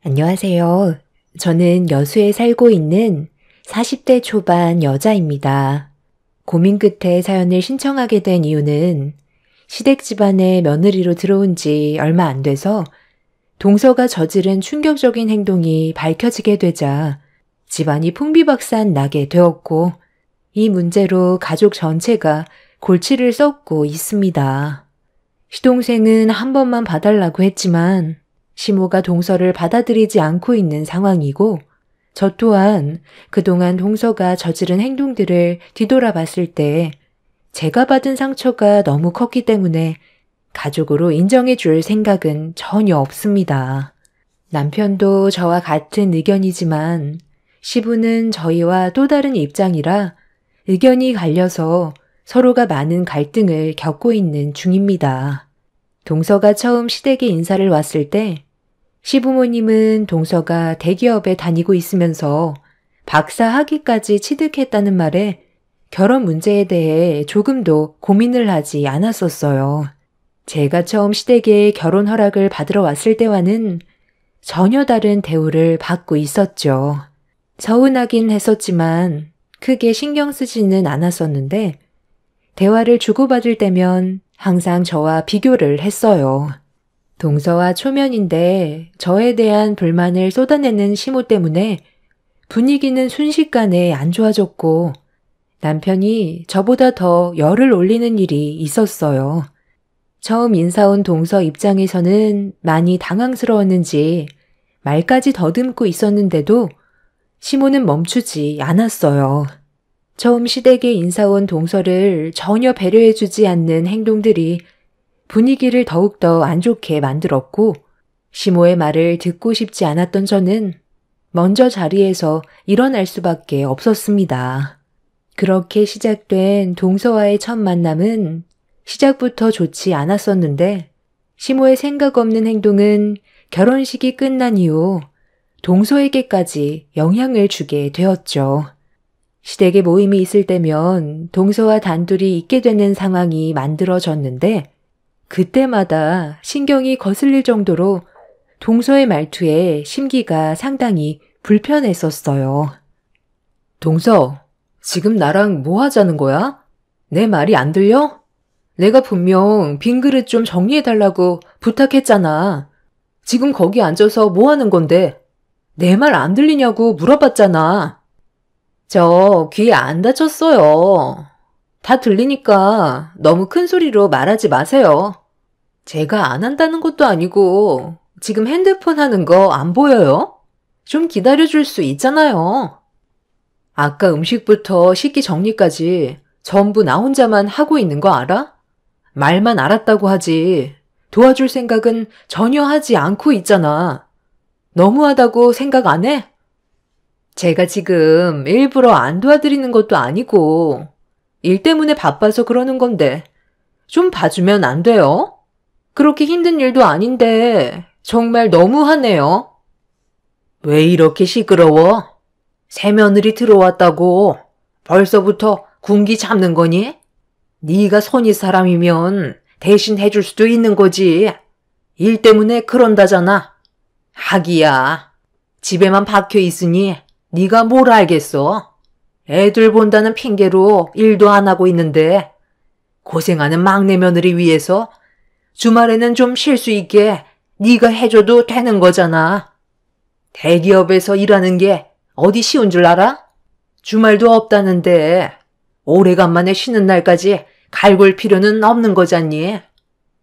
안녕하세요. 저는 여수에 살고 있는 40대 초반 여자입니다. 고민 끝에 사연을 신청하게 된 이유는 시댁 집안에 며느리로 들어온 지 얼마 안 돼서 동서가 저지른 충격적인 행동이 밝혀지게 되자 집안이 풍비박산 나게 되었고 이 문제로 가족 전체가 골치를 썩고 있습니다. 시동생은 한 번만 봐달라고 했지만 시모가 동서를 받아들이지 않고 있는 상황이고 저 또한 그동안 동서가 저지른 행동들을 뒤돌아봤을 때 제가 받은 상처가 너무 컸기 때문에 가족으로 인정해줄 생각은 전혀 없습니다. 남편도 저와 같은 의견이지만 시부는 저희와 또 다른 입장이라 의견이 갈려서 서로가 많은 갈등을 겪고 있는 중입니다. 동서가 처음 시댁에 인사를 왔을 때 시부모님은 동서가 대기업에 다니고 있으면서 박사 학위까지 취득했다는 말에 결혼 문제에 대해 조금도 고민을 하지 않았었어요. 제가 처음 시댁에 결혼 허락을 받으러 왔을 때와는 전혀 다른 대우를 받고 있었죠. 서운하긴 했었지만 크게 신경 쓰지는 않았었는데 대화를 주고받을 때면 항상 저와 비교를 했어요. 동서와 초면인데 저에 대한 불만을 쏟아내는 시모 때문에 분위기는 순식간에 안 좋아졌고 남편이 저보다 더 열을 올리는 일이 있었어요. 처음 인사 온 동서 입장에서는 많이 당황스러웠는지 말까지 더듬고 있었는데도 시모는 멈추지 않았어요. 처음 시댁에 인사 온 동서를 전혀 배려해주지 않는 행동들이 분위기를 더욱더 안 좋게 만들었고 시모의 말을 듣고 싶지 않았던 저는 먼저 자리에서 일어날 수밖에 없었습니다. 그렇게 시작된 동서와의 첫 만남은 시작부터 좋지 않았었는데 시모의 생각 없는 행동은 결혼식이 끝난 이후 동서에게까지 영향을 주게 되었죠. 시댁에 모임이 있을 때면 동서와 단둘이 있게 되는 상황이 만들어졌는데 그때마다 신경이 거슬릴 정도로 동서의 말투에 심기가 상당히 불편했었어요. 동서, 지금 나랑 뭐 하자는 거야? 내 말이 안 들려? 내가 분명 빈 그릇 좀 정리해달라고 부탁했잖아. 지금 거기 앉아서 뭐 하는 건데? 내 말 안 들리냐고 물어봤잖아. 저 귀에 안 다쳤어요. 다 들리니까 너무 큰 소리로 말하지 마세요. 제가 안 한다는 것도 아니고 지금 핸드폰 하는 거 안 보여요? 좀 기다려줄 수 있잖아요. 아까 음식부터 식기 정리까지 전부 나 혼자만 하고 있는 거 알아? 말만 알았다고 하지 도와줄 생각은 전혀 하지 않고 있잖아. 너무하다고 생각 안 해? 제가 지금 일부러 안 도와드리는 것도 아니고 일 때문에 바빠서 그러는 건데 좀 봐주면 안 돼요? 그렇게 힘든 일도 아닌데 정말 너무하네요. 왜 이렇게 시끄러워? 새며느리 들어왔다고 벌써부터 군기 잡는 거니? 네가 손윗 사람이면 대신 해줄 수도 있는 거지. 일 때문에 그런다잖아. 하기야. 집에만 박혀 있으니 네가 뭘 알겠어. 애들 본다는 핑계로 일도 안 하고 있는데 고생하는 막내 며느리 위해서 주말에는 좀 쉴 수 있게 네가 해줘도 되는 거잖아. 대기업에서 일하는 게 어디 쉬운 줄 알아? 주말도 없다는데 오래간만에 쉬는 날까지 갈굴 필요는 없는 거잖니.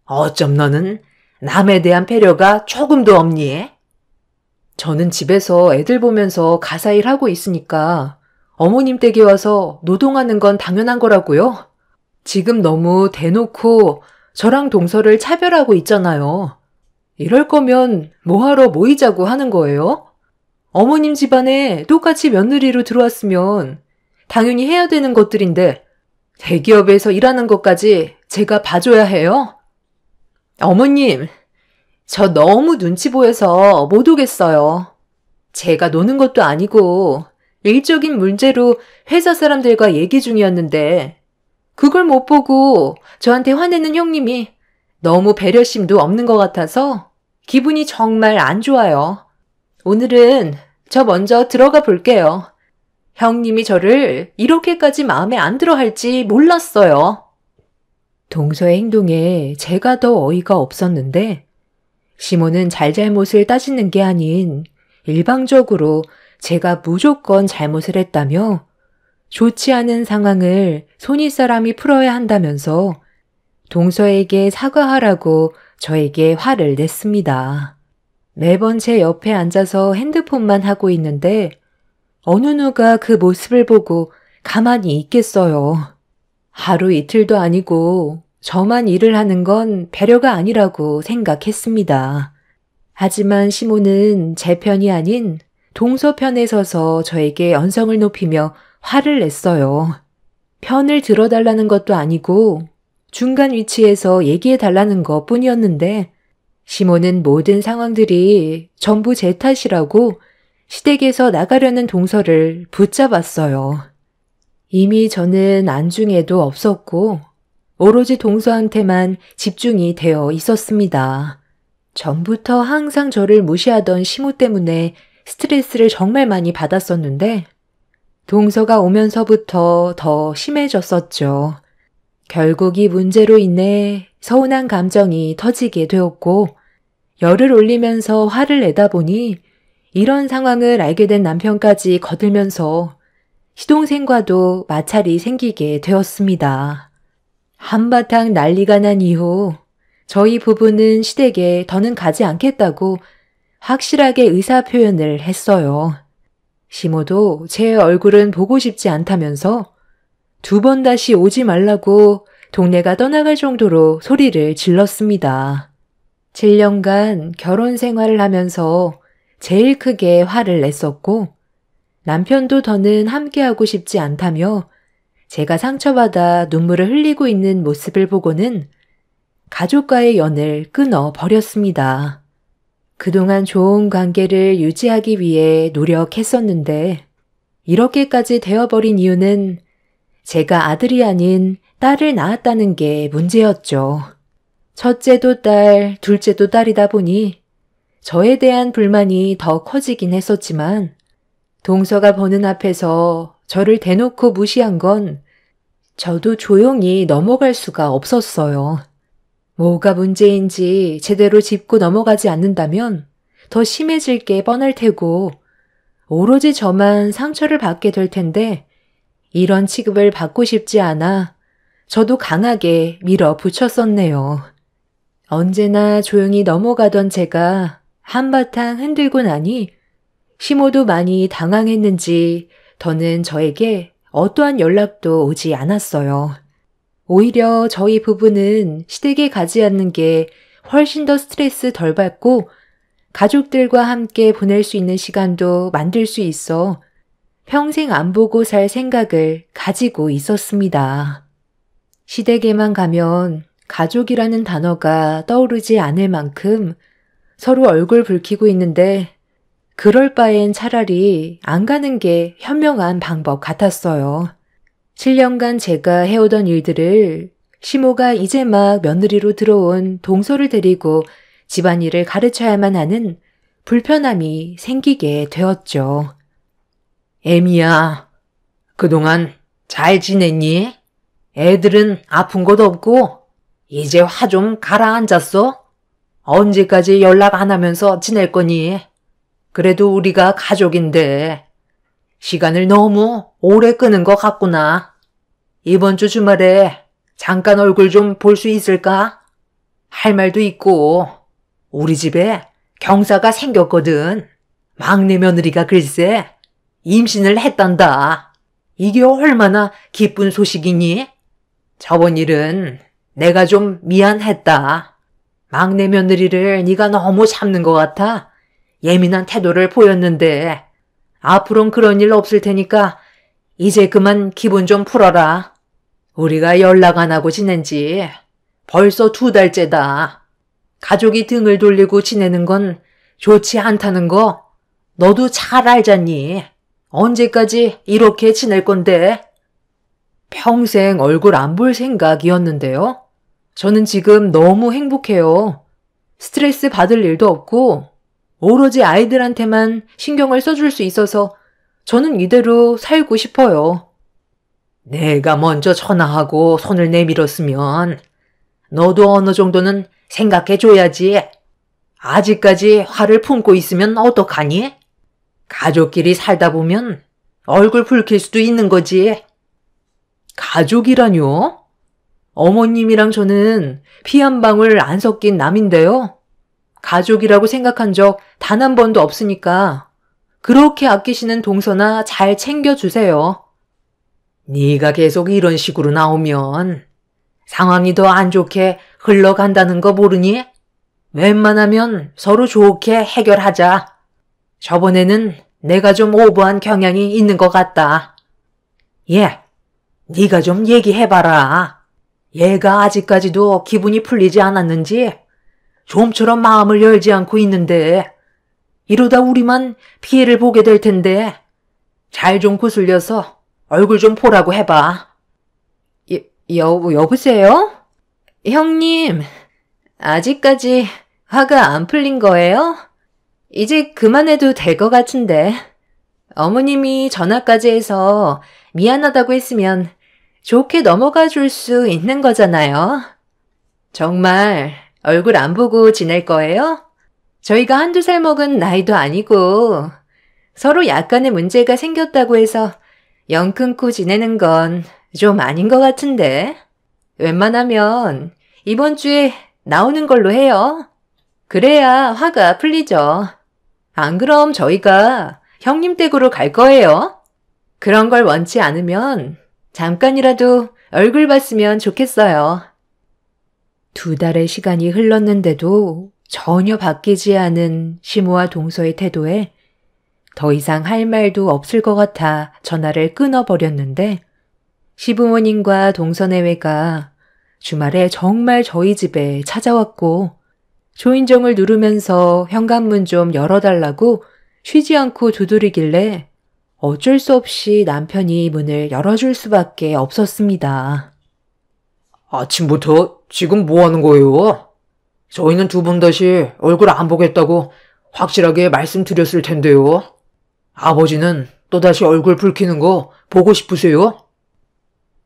어쩜 너는 남에 대한 배려가 조금도 없니? 저는 집에서 애들 보면서 가사 일하고 있으니까 어머님 댁에 와서 노동하는 건 당연한 거라고요. 지금 너무 대놓고 저랑 동서를 차별하고 있잖아요. 이럴 거면 뭐하러 모이자고 하는 거예요? 어머님 집안에 똑같이 며느리로 들어왔으면 당연히 해야 되는 것들인데 대기업에서 일하는 것까지 제가 봐줘야 해요? 어머님, 저 너무 눈치 보여서 못 오겠어요. 제가 노는 것도 아니고 일적인 문제로 회사 사람들과 얘기 중이었는데 그걸 못 보고 저한테 화내는 형님이 너무 배려심도 없는 것 같아서 기분이 정말 안 좋아요. 오늘은 저 먼저 들어가 볼게요. 형님이 저를 이렇게까지 마음에 안 들어 할지 몰랐어요. 동서의 행동에 제가 더 어이가 없었는데 시몬은 잘잘못을 따지는 게 아닌 일방적으로 제가 무조건 잘못을 했다며 좋지 않은 상황을 손윗사람이 풀어야 한다면서 동서에게 사과하라고 저에게 화를 냈습니다. 매번 제 옆에 앉아서 핸드폰만 하고 있는데 어느 누가 그 모습을 보고 가만히 있겠어요. 하루 이틀도 아니고 저만 일을 하는 건 배려가 아니라고 생각했습니다. 하지만 시몬은 제 편이 아닌 동서 편에 서서 저에게 언성을 높이며 화를 냈어요. 편을 들어달라는 것도 아니고 중간 위치에서 얘기해달라는 것 뿐이었는데 시몬은 모든 상황들이 전부 제 탓이라고 시댁에서 나가려는 동서를 붙잡았어요. 이미 저는 안중에도 없었고 오로지 동서한테만 집중이 되어 있었습니다. 전부터 항상 저를 무시하던 시모 때문에 스트레스를 정말 많이 받았었는데 동서가 오면서부터 더 심해졌었죠. 결국 이 문제로 인해 서운한 감정이 터지게 되었고 열을 올리면서 화를 내다 보니 이런 상황을 알게 된 남편까지 거들면서 시동생과도 마찰이 생기게 되었습니다. 한바탕 난리가 난 이후 저희 부부는 시댁에 더는 가지 않겠다고 확실하게 의사 표현을 했어요. 시모도 제 얼굴은 보고 싶지 않다면서 2번 다시 오지 말라고 동네가 떠나갈 정도로 소리를 질렀습니다. 7년간 결혼 생활을 하면서 제일 크게 화를 냈었고 남편도 더는 함께하고 싶지 않다며 제가 상처받아 눈물을 흘리고 있는 모습을 보고는 가족과의 연을 끊어 버렸습니다. 그동안 좋은 관계를 유지하기 위해 노력했었는데 이렇게까지 되어버린 이유는 제가 아들이 아닌 딸을 낳았다는 게 문제였죠. 첫째도 딸, 둘째도 딸이다 보니 저에 대한 불만이 더 커지긴 했었지만 동서가 보는 앞에서 저를 대놓고 무시한 건 저도 조용히 넘어갈 수가 없었어요. 뭐가 문제인지 제대로 짚고 넘어가지 않는다면 더 심해질 게 뻔할 테고 오로지 저만 상처를 받게 될 텐데 이런 취급을 받고 싶지 않아 저도 강하게 밀어붙였었네요. 언제나 조용히 넘어가던 제가 한바탕 흔들고 나니 시모도 많이 당황했는지 더는 저에게 어떠한 연락도 오지 않았어요. 오히려 저희 부부는 시댁에 가지 않는 게 훨씬 더 스트레스 덜 받고 가족들과 함께 보낼 수 있는 시간도 만들 수 있어 평생 안 보고 살 생각을 가지고 있었습니다. 시댁에만 가면 가족이라는 단어가 떠오르지 않을 만큼 서로 얼굴 붉히고 있는데 그럴 바엔 차라리 안 가는 게 현명한 방법 같았어요. 7년간 제가 해오던 일들을 시모가 이제 막 며느리로 들어온 동서를 데리고 집안일을 가르쳐야만 하는 불편함이 생기게 되었죠. 애미야, 그동안 잘 지냈니? 애들은 아픈 것 없고 이제 화 좀 가라앉았어? 언제까지 연락 안 하면서 지낼 거니? 그래도 우리가 가족인데 시간을 너무 오래 끄는 것 같구나. 이번 주 주말에 잠깐 얼굴 좀 볼 수 있을까? 할 말도 있고 우리 집에 경사가 생겼거든. 막내 며느리가 글쎄 임신을 했단다. 이게 얼마나 기쁜 소식이니? 저번 일은 내가 좀 미안했다. 막내 며느리를 네가 너무 참는 것 같아 예민한 태도를 보였는데 앞으론 그런 일 없을 테니까 이제 그만 기분 좀 풀어라. 우리가 연락 안 하고 지낸 지 벌써 2달째다. 가족이 등을 돌리고 지내는 건 좋지 않다는 거 너도 잘 알잖니. 언제까지 이렇게 지낼 건데? 평생 얼굴 안 볼 생각이었는데요. 저는 지금 너무 행복해요. 스트레스 받을 일도 없고 오로지 아이들한테만 신경을 써줄 수 있어서 저는 이대로 살고 싶어요. 내가 먼저 전화하고 손을 내밀었으면 너도 어느 정도는 생각해줘야지. 아직까지 화를 품고 있으면 어떡하니? 가족끼리 살다 보면 얼굴 붉힐 수도 있는 거지. 가족이라뇨? 어머님이랑 저는 피 한 방울 안 섞인 남인데요. 가족이라고 생각한 적 단 한 번도 없으니까 그렇게 아끼시는 동서나 잘 챙겨주세요. 네가 계속 이런 식으로 나오면 상황이 더 안 좋게 흘러간다는 거 모르니? 웬만하면 서로 좋게 해결하자. 저번에는 내가 좀 오버한 경향이 있는 것 같다. 네가 좀 얘기해봐라. 얘가 아직까지도 기분이 풀리지 않았는지 좀처럼 마음을 열지 않고 있는데 이러다 우리만 피해를 보게 될 텐데 잘 좀 구슬려서 얼굴 좀 보라고 해봐. 여보세요? 형님, 아직까지 화가 안 풀린 거예요? 이제 그만해도 될 것 같은데. 어머님이 전화까지 해서 미안하다고 했으면 좋게 넘어가 줄 수 있는 거잖아요. 정말 얼굴 안 보고 지낼 거예요? 저희가 한두 살 먹은 나이도 아니고 서로 약간의 문제가 생겼다고 해서 영 끊고 지내는 건 좀 아닌 것 같은데. 웬만하면 이번 주에 나오는 걸로 해요. 그래야 화가 풀리죠. 안 그럼 저희가 형님 댁으로 갈 거예요. 그런 걸 원치 않으면 잠깐이라도 얼굴 봤으면 좋겠어요. 2달의 시간이 흘렀는데도 전혀 바뀌지 않은 시모와 동서의 태도에 더 이상 할 말도 없을 것 같아 전화를 끊어버렸는데 시부모님과 동서내외가 주말에 정말 저희 집에 찾아왔고 초인종을 누르면서 현관문 좀 열어달라고 쉬지 않고 두드리길래 어쩔 수 없이 남편이 문을 열어줄 수밖에 없었습니다. 아침부터 지금 뭐 하는 거예요? 저희는 두 번 다시 얼굴 안 보겠다고 확실하게 말씀드렸을 텐데요. 아버지는 또다시 얼굴 붉히는 거 보고 싶으세요?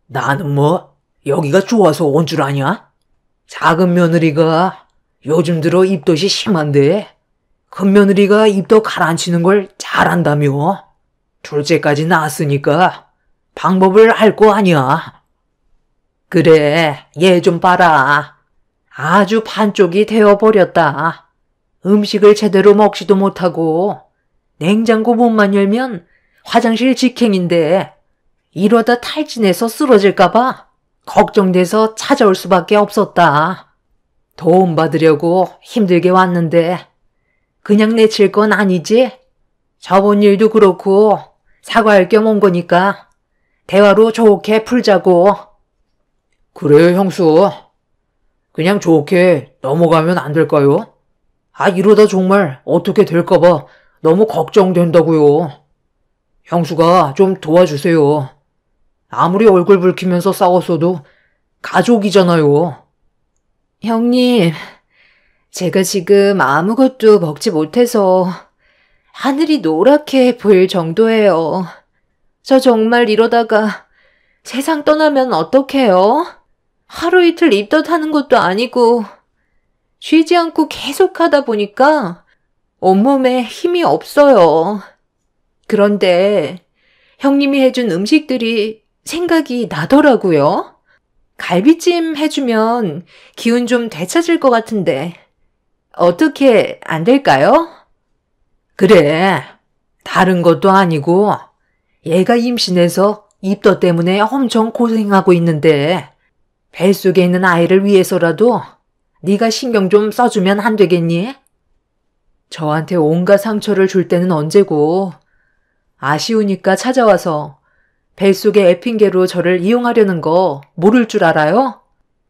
나는 뭐 여기가 좋아서 온 줄 아냐? 작은 며느리가 요즘 들어 입덧이 심한데 큰 며느리가 입덧 가라앉히는 걸 잘한다며. 둘째까지 낳았으니까 방법을 알 거 아니야. 그래, 얘 좀 봐라. 아주 반쪽이 되어버렸다. 음식을 제대로 먹지도 못하고 냉장고 문만 열면 화장실 직행인데 이러다 탈진해서 쓰러질까봐 걱정돼서 찾아올 수밖에 없었다. 도움 받으려고 힘들게 왔는데 그냥 내칠 건 아니지? 저번 일도 그렇고 사과할 겸 온 거니까 대화로 좋게 풀자고. 그래, 형수. 그냥 좋게 넘어가면 안 될까요? 이러다 정말 어떻게 될까봐 너무 걱정된다고요. 형수가 좀 도와주세요. 아무리 얼굴 붉히면서 싸웠어도 가족이잖아요. 형님, 제가 지금 아무것도 먹지 못해서 하늘이 노랗게 보일 정도예요. 저 정말 이러다가 세상 떠나면 어떡해요? 하루 이틀 입덧하는 것도 아니고 쉬지 않고 계속 하다 보니까 온몸에 힘이 없어요. 그런데 형님이 해준 음식들이 생각이 나더라고요. 갈비찜 해주면 기운 좀 되찾을 것 같은데 어떻게 안 될까요? 그래, 다른 것도 아니고 얘가 임신해서 입덧 때문에 엄청 고생하고 있는데 뱃속에 있는 아이를 위해서라도 네가 신경 좀 써주면 안 되겠니? 저한테 온갖 상처를 줄 때는 언제고 아쉬우니까 찾아와서 뱃속의 애핑계로 저를 이용하려는 거 모를 줄 알아요?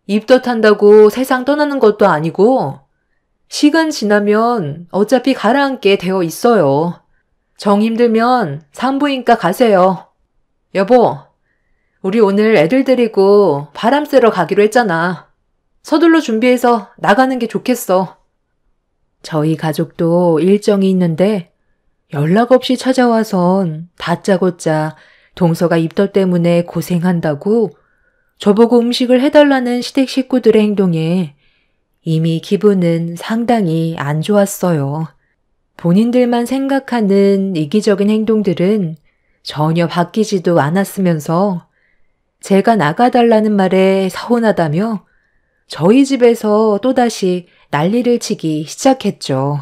입덧한다고 세상 떠나는 것도 아니고 시간 지나면 어차피 가라앉게 되어 있어요. 정 힘들면 산부인과 가세요. 여보, 우리 오늘 애들 데리고 바람 쐬러 가기로 했잖아. 서둘러 준비해서 나가는 게 좋겠어. 저희 가족도 일정이 있는데 연락 없이 찾아와선 다짜고짜 동서가 입덧 때문에 고생한다고 저보고 음식을 해달라는 시댁 식구들의 행동에 이미 기분은 상당히 안 좋았어요. 본인들만 생각하는 이기적인 행동들은 전혀 바뀌지도 않았으면서 제가 나가달라는 말에 서운하다며 저희 집에서 또다시 난리를 치기 시작했죠.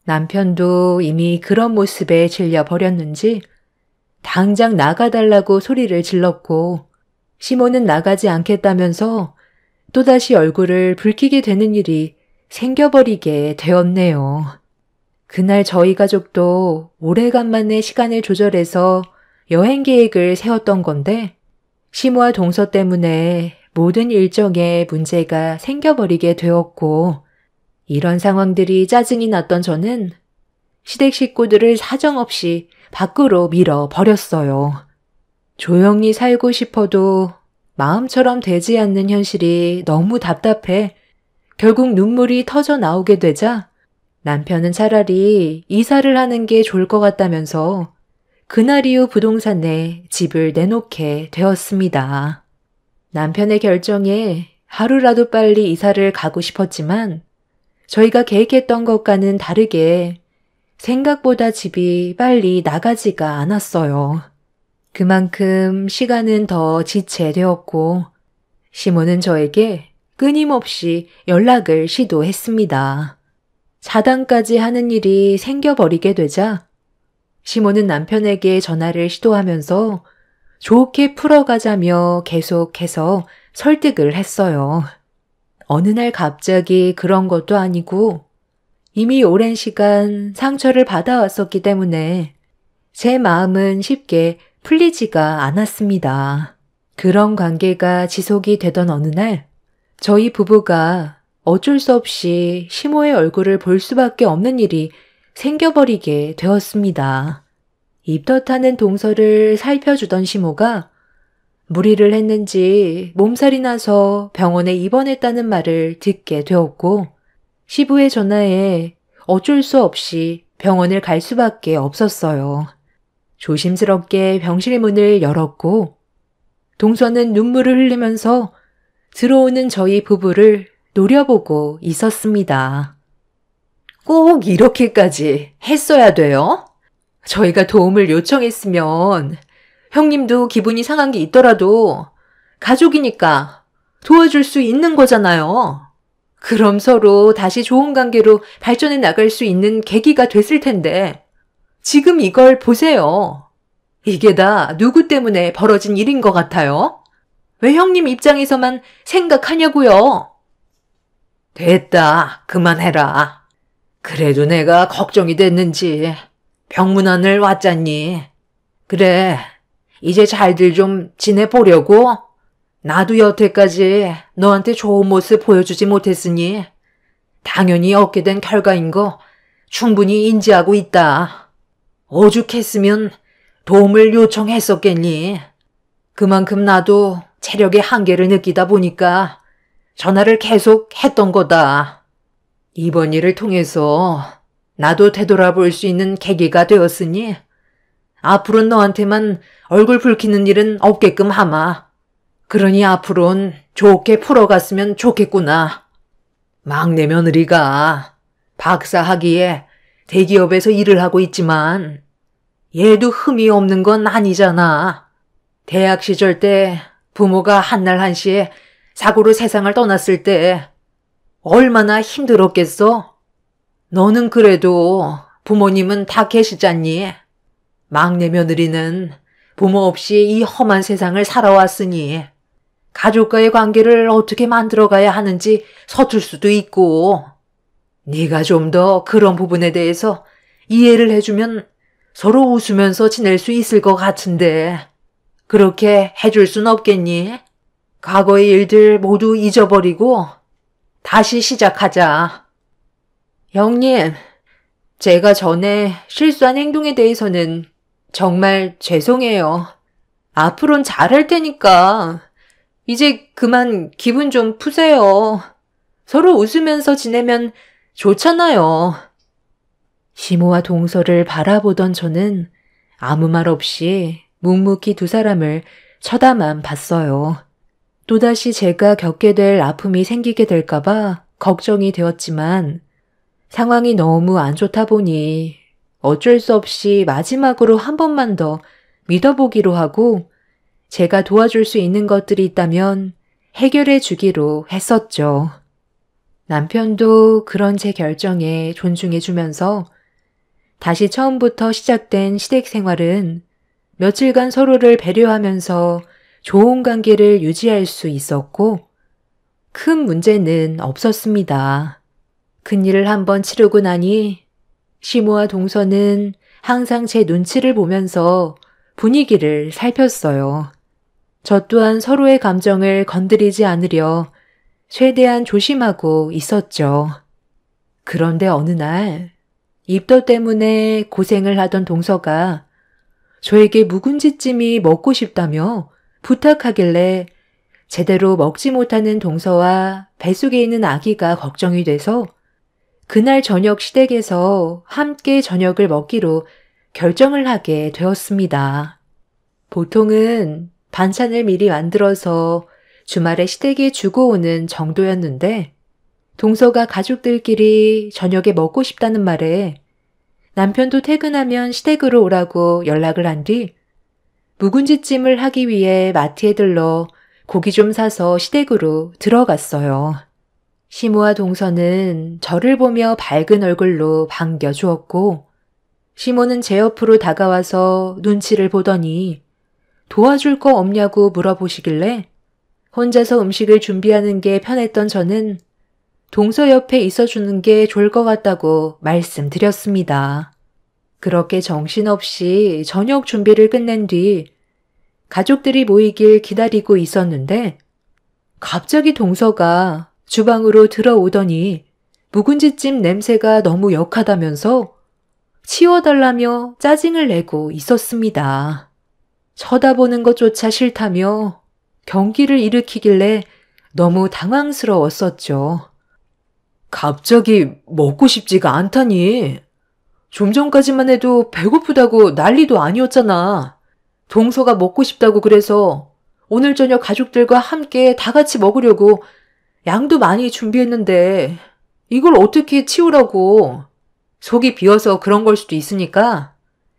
남편도 이미 그런 모습에 질려버렸는지 당장 나가달라고 소리를 질렀고 시모는 나가지 않겠다면서 또다시 얼굴을 붉히게 되는 일이 생겨버리게 되었네요. 그날 저희 가족도 오래간만에 시간을 조절해서 여행 계획을 세웠던 건데 시모와 동서 때문에 모든 일정에 문제가 생겨버리게 되었고 이런 상황들이 짜증이 났던 저는 시댁 식구들을 사정없이 밖으로 밀어버렸어요. 조용히 살고 싶어도 마음처럼 되지 않는 현실이 너무 답답해 결국 눈물이 터져 나오게 되자 남편은 차라리 이사를 하는 게 좋을 것 같다면서 그날 이후 부동산에 집을 내놓게 되었습니다. 남편의 결정에 하루라도 빨리 이사를 가고 싶었지만 저희가 계획했던 것과는 다르게 생각보다 집이 빨리 나가지가 않았어요. 그만큼 시간은 더 지체되었고 시모는 저에게 끊임없이 연락을 시도했습니다. 차단까지 하는 일이 생겨버리게 되자 시모는 남편에게 전화를 시도하면서 좋게 풀어가자며 계속해서 설득을 했어요. 어느 날 갑자기 그런 것도 아니고 이미 오랜 시간 상처를 받아왔었기 때문에 제 마음은 쉽게 풀리지가 않았습니다. 그런 관계가 지속이 되던 어느 날 저희 부부가 어쩔 수 없이 시모의 얼굴을 볼 수밖에 없는 일이 생겨버리게 되었습니다. 입덧하는 동서를 살펴주던 시모가 무리를 했는지 몸살이 나서 병원에 입원했다는 말을 듣게 되었고 시부의 전화에 어쩔 수 없이 병원을 갈 수밖에 없었어요. 조심스럽게 병실 문을 열었고 동서는 눈물을 흘리면서 들어오는 저희 부부를 노려보고 있었습니다. 꼭 이렇게까지 했어야 돼요? 저희가 도움을 요청했으면 형님도 기분이 상한 게 있더라도 가족이니까 도와줄 수 있는 거잖아요. 그럼 서로 다시 좋은 관계로 발전해 나갈 수 있는 계기가 됐을 텐데 지금 이걸 보세요. 이게 다 누구 때문에 벌어진 일인 것 같아요? 왜 형님 입장에서만 생각하냐고요? 됐다. 그만해라. 그래도 내가 걱정이 됐는지 병문안을 왔잖니. 그래, 이제 잘들 좀 지내보려고? 나도 여태까지 너한테 좋은 모습 보여주지 못했으니 당연히 얻게 된 결과인 거 충분히 인지하고 있다. 오죽했으면 도움을 요청했었겠니? 그만큼 나도 체력의 한계를 느끼다 보니까 전화를 계속 했던 거다. 이번 일을 통해서 나도 되돌아볼 수 있는 계기가 되었으니 앞으로는 너한테만 얼굴 붉히는 일은 없게끔 하마. 그러니 앞으로는 좋게 풀어갔으면 좋겠구나. 막내 며느리가 박사학위에 대기업에서 일을 하고 있지만 얘도 흠이 없는 건 아니잖아. 대학 시절 때 부모가 한날 한시에 사고로 세상을 떠났을 때 얼마나 힘들었겠어? 너는 그래도 부모님은 다 계시잖니. 막내 며느리는 부모 없이 이 험한 세상을 살아왔으니 가족과의 관계를 어떻게 만들어가야 하는지 서툴 수도 있고 네가 좀 더 그런 부분에 대해서 이해를 해주면 서로 웃으면서 지낼 수 있을 것 같은데 그렇게 해줄 순 없겠니? 과거의 일들 모두 잊어버리고 다시 시작하자. 형님, 제가 전에 실수한 행동에 대해서는 정말 죄송해요. 앞으론 잘할 테니까 이제 그만 기분 좀 푸세요. 서로 웃으면서 지내면 좋잖아요. 시모와 동서를 바라보던 저는 아무 말 없이 묵묵히 두 사람을 쳐다만 봤어요. 또다시 제가 겪게 될 아픔이 생기게 될까봐 걱정이 되었지만 상황이 너무 안 좋다 보니 어쩔 수 없이 마지막으로 한 번만 더 믿어보기로 하고 제가 도와줄 수 있는 것들이 있다면 해결해 주기로 했었죠. 남편도 그런 제 결정에 존중해 주면서 다시 처음부터 시작된 시댁 생활은 며칠간 서로를 배려하면서 좋은 관계를 유지할 수 있었고 큰 문제는 없었습니다. 큰일을 한번 치르고 나니 시모와 동서는 항상 제 눈치를 보면서 분위기를 살폈어요. 저 또한 서로의 감정을 건드리지 않으려 최대한 조심하고 있었죠. 그런데 어느 날 입덧 때문에 고생을 하던 동서가 저에게 묵은지찜이 먹고 싶다며 부탁하길래 제대로 먹지 못하는 동서와 뱃속에 있는 아기가 걱정이 돼서 그날 저녁 시댁에서 함께 저녁을 먹기로 결정을 하게 되었습니다. 보통은 반찬을 미리 만들어서 주말에 시댁에 주고 오는 정도였는데 동서가 가족들끼리 저녁에 먹고 싶다는 말에 남편도 퇴근하면 시댁으로 오라고 연락을 한 뒤 묵은지찜을 하기 위해 마트에 들러 고기 좀 사서 시댁으로 들어갔어요. 시모와 동서는 저를 보며 밝은 얼굴로 반겨주었고 시모는 제 옆으로 다가와서 눈치를 보더니 도와줄 거 없냐고 물어보시길래 혼자서 음식을 준비하는 게 편했던 저는 동서 옆에 있어주는 게 좋을 것 같다고 말씀드렸습니다. 그렇게 정신없이 저녁 준비를 끝낸 뒤 가족들이 모이길 기다리고 있었는데 갑자기 동서가 주방으로 들어오더니 묵은지찜 냄새가 너무 역하다면서 치워달라며 짜증을 내고 있었습니다. 쳐다보는 것조차 싫다며 경기를 일으키길래 너무 당황스러웠었죠. 갑자기 먹고 싶지가 않다니. 좀 전까지만 해도 배고프다고 난리도 아니었잖아. 동서가 먹고 싶다고 그래서 오늘 저녁 가족들과 함께 다 같이 먹으려고 양도 많이 준비했는데 이걸 어떻게 치우라고. 속이 비어서 그런 걸 수도 있으니까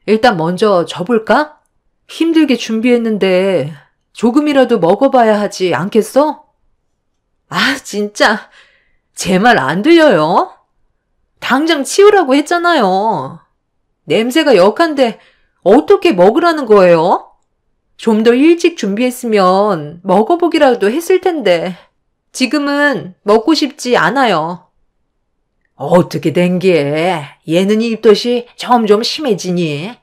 일단 먼저 접을까? 힘들게 준비했는데 조금이라도 먹어봐야 하지 않겠어? 아, 진짜 제 말 안 들려요? 당장 치우라고 했잖아요. 냄새가 역한데 어떻게 먹으라는 거예요? 좀 더 일찍 준비했으면 먹어보기라도 했을 텐데 지금은 먹고 싶지 않아요. 어떻게 된 게 얘는 입덧이 점점 심해지니?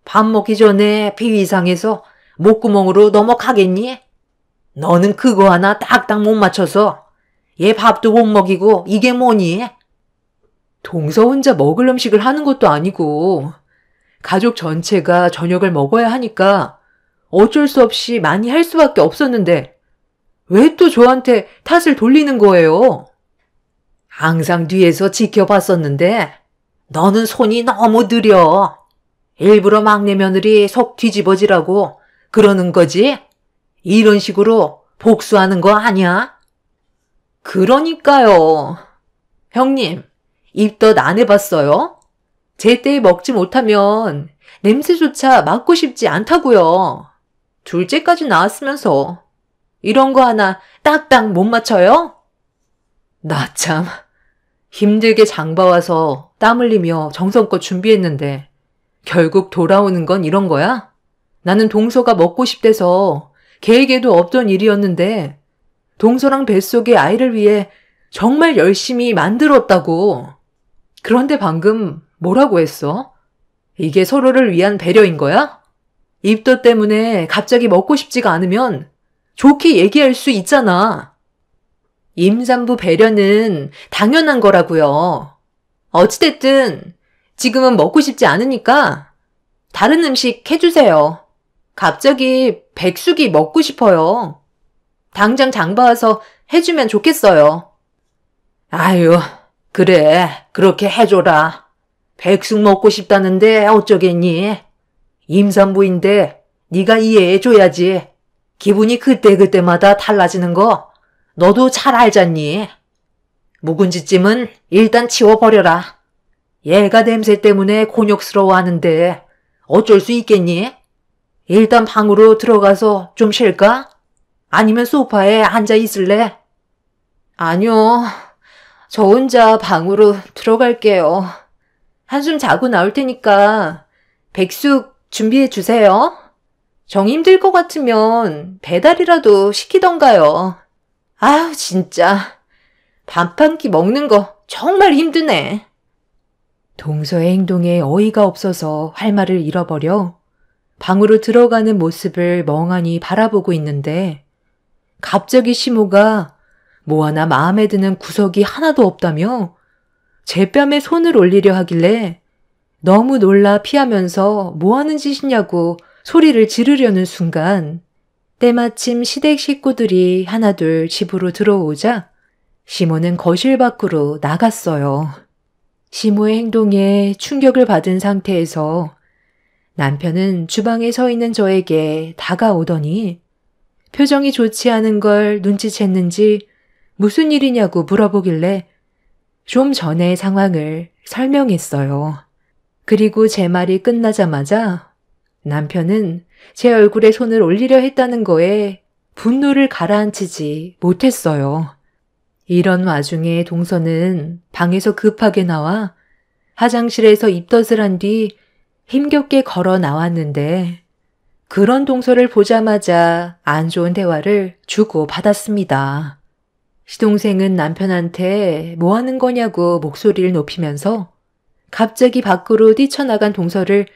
밥 먹기 전에 비위상해서 목구멍으로 넘어가겠니? 너는 그거 하나 딱딱 못 맞춰서 얘 밥도 못 먹이고 이게 뭐니? 동서 혼자 먹을 음식을 하는 것도 아니고 가족 전체가 저녁을 먹어야 하니까 어쩔 수 없이 많이 할 수밖에 없었는데 왜 또 저한테 탓을 돌리는 거예요? 항상 뒤에서 지켜봤었는데 너는 손이 너무 느려. 일부러 막내 며느리 속 뒤집어지라고 그러는 거지? 이런 식으로 복수하는 거 아니야? 그러니까요. 형님, 입덧 안 해봤어요? 제때에 먹지 못하면 냄새조차 맡고 싶지 않다고요. 둘째까지 나왔으면서 이런 거 하나 딱딱 못 맞춰요? 나 참 힘들게 장봐와서 땀 흘리며 정성껏 준비했는데 결국 돌아오는 건 이런 거야? 나는 동서가 먹고 싶대서 계획에도 없던 일이었는데 동서랑 뱃속의 아이를 위해 정말 열심히 만들었다고. 그런데 방금 뭐라고 했어? 이게 서로를 위한 배려인 거야? 입덧 때문에 갑자기 먹고 싶지가 않으면 좋게 얘기할 수 있잖아. 임산부 배려는 당연한 거라고요. 어찌됐든 지금은 먹고 싶지 않으니까 다른 음식 해주세요. 갑자기 백숙이 먹고 싶어요. 당장 장봐와서 해주면 좋겠어요. 아유, 그래, 그렇게 해줘라. 백숙 먹고 싶다는데 어쩌겠니? 임산부인데 네가 이해해줘야지. 기분이 그때그때마다 달라지는 거 너도 잘 알잖니. 묵은지찜은 일단 치워버려라. 얘가 냄새 때문에 곤욕스러워하는데 어쩔 수 있겠니? 일단 방으로 들어가서 좀 쉴까? 아니면 소파에 앉아 있을래? 아니요. 저 혼자 방으로 들어갈게요. 한숨 자고 나올 테니까 백숙 준비해 주세요. 정 힘들 것 같으면 배달이라도 시키던가요. 아유, 진짜. 밥 한 끼 먹는 거 정말 힘드네. 동서의 행동에 어이가 없어서 할 말을 잃어버려 방으로 들어가는 모습을 멍하니 바라보고 있는데 갑자기 시모가 뭐 하나 마음에 드는 구석이 하나도 없다며 제 뺨에 손을 올리려 하길래 너무 놀라 피하면서 뭐 하는 짓이냐고 소리를 지르려는 순간 때마침 시댁 식구들이 하나둘 집으로 들어오자 시모는 거실 밖으로 나갔어요. 시모의 행동에 충격을 받은 상태에서 남편은 주방에 서 있는 저에게 다가오더니 표정이 좋지 않은 걸 눈치챘는지 무슨 일이냐고 물어보길래 좀 전의 상황을 설명했어요. 그리고 제 말이 끝나자마자 남편은 제 얼굴에 손을 올리려 했다는 거에 분노를 가라앉히지 못했어요. 이런 와중에 동서는 방에서 급하게 나와 화장실에서 입덧을 한 뒤 힘겹게 걸어 나왔는데 그런 동서를 보자마자 안 좋은 대화를 주고받았습니다. 시동생은 남편한테 뭐 하는 거냐고 목소리를 높이면서 갑자기 밖으로 뛰쳐나간 동서를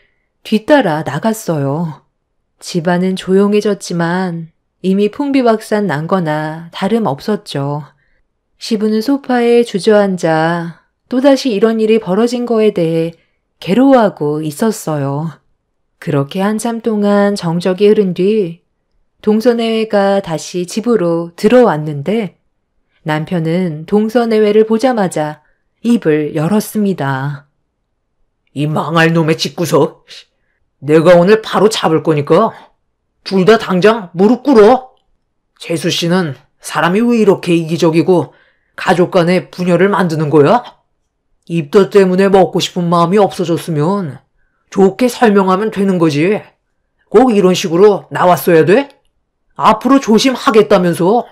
뒤따라 나갔어요. 집안은 조용해졌지만 이미 풍비박산 난 거나 다름없었죠. 시부는 소파에 주저앉아 또다시 이런 일이 벌어진 거에 대해 괴로워하고 있었어요. 그렇게 한참 동안 정적이 흐른 뒤 동서내외가 다시 집으로 들어왔는데 남편은 동서내외를 보자마자 입을 열었습니다. 이 망할 놈의 집구석. 내가 오늘 바로 잡을 거니까 둘 다 당장 무릎 꿇어. 재수 씨는 사람이 왜 이렇게 이기적이고 가족 간의 분열을 만드는 거야? 입덧 때문에 먹고 싶은 마음이 없어졌으면 좋게 설명하면 되는 거지. 꼭 이런 식으로 나왔어야 돼? 앞으로 조심하겠다면서.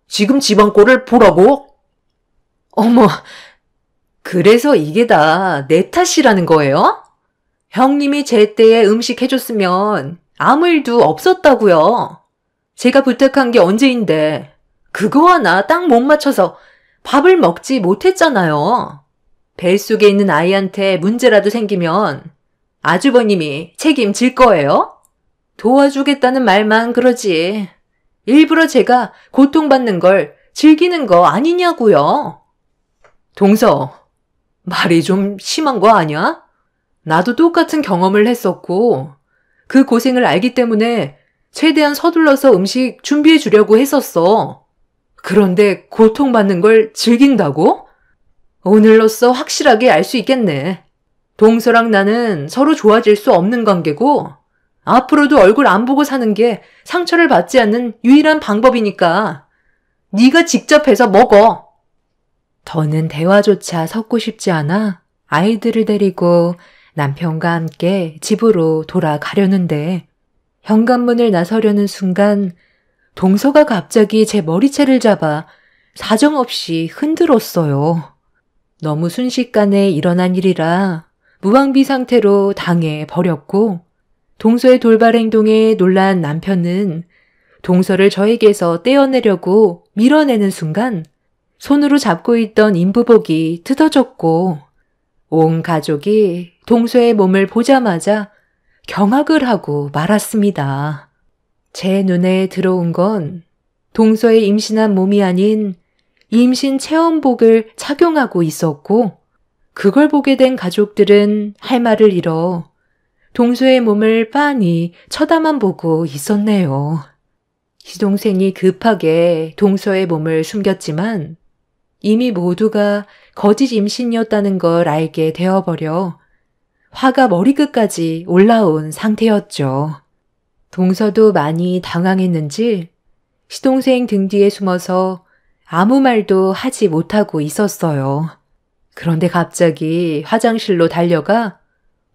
지금 집안 꼴을 보라고? 어머, 그래서 이게 다 내 탓이라는 거예요? 형님이 제때에 음식 해줬으면 아무 일도 없었다고요. 제가 부탁한 게 언제인데 그거 하나 딱 못 맞춰서 밥을 먹지 못했잖아요. 뱃속에 있는 아이한테 문제라도 생기면 아주버님이 책임질 거예요? 도와주겠다는 말만 그러지. 일부러 제가 고통받는 걸 즐기는 거 아니냐고요. 동서, 말이 좀 심한 거 아니야? 나도 똑같은 경험을 했었고 그 고생을 알기 때문에 최대한 서둘러서 음식 준비해 주려고 했었어. 그런데 고통받는 걸 즐긴다고? 오늘로써 확실하게 알 수 있겠네. 동서랑 나는 서로 좋아질 수 없는 관계고 앞으로도 얼굴 안 보고 사는 게 상처를 받지 않는 유일한 방법이니까 네가 직접 해서 먹어. 더는 대화조차 섞고 싶지 않아 아이들을 데리고 남편과 함께 집으로 돌아가려는데 현관문을 나서려는 순간 동서가 갑자기 제 머리채를 잡아 사정없이 흔들었어요. 너무 순식간에 일어난 일이라 무방비 상태로 당해 버렸고 동서의 돌발 행동에 놀란 남편은 동서를 저에게서 떼어내려고 밀어내는 순간 손으로 잡고 있던 인부복이 뜯어졌고 온 가족이 동서의 몸을 보자마자 경악을 하고 말았습니다. 제 눈에 들어온 건 동서의 임신한 몸이 아닌 임신 체험복을 착용하고 있었고 그걸 보게 된 가족들은 할 말을 잃어 동서의 몸을 빤히 쳐다만 보고 있었네요. 시동생이 급하게 동서의 몸을 숨겼지만 이미 모두가 거짓 임신이었다는 걸 알게 되어버려 화가 머리끝까지 올라온 상태였죠. 동서도 많이 당황했는지 시동생 등 뒤에 숨어서 아무 말도 하지 못하고 있었어요. 그런데 갑자기 화장실로 달려가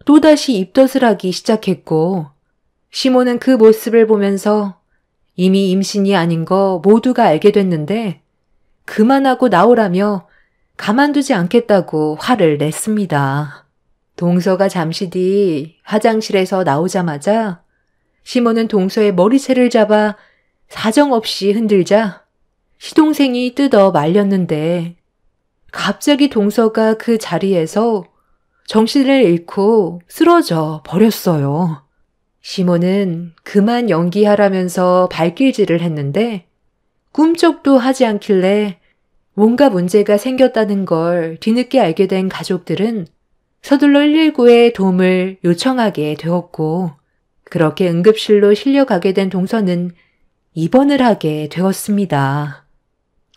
또다시 입덧을 하기 시작했고, 시모는 그 모습을 보면서 이미 임신이 아닌 거 모두가 알게 됐는데 그만하고 나오라며 가만두지 않겠다고 화를 냈습니다. 동서가 잠시 뒤 화장실에서 나오자마자 시모는 동서의 머리채를 잡아 사정없이 흔들자 시동생이 뜯어 말렸는데 갑자기 동서가 그 자리에서 정신을 잃고 쓰러져 버렸어요. 시모는 그만 연기하라면서 발길질을 했는데 꿈쩍도 하지 않길래 뭔가 문제가 생겼다는 걸 뒤늦게 알게 된 가족들은 서둘러 119에 도움을 요청하게 되었고, 그렇게 응급실로 실려가게 된 동서는 입원을 하게 되었습니다.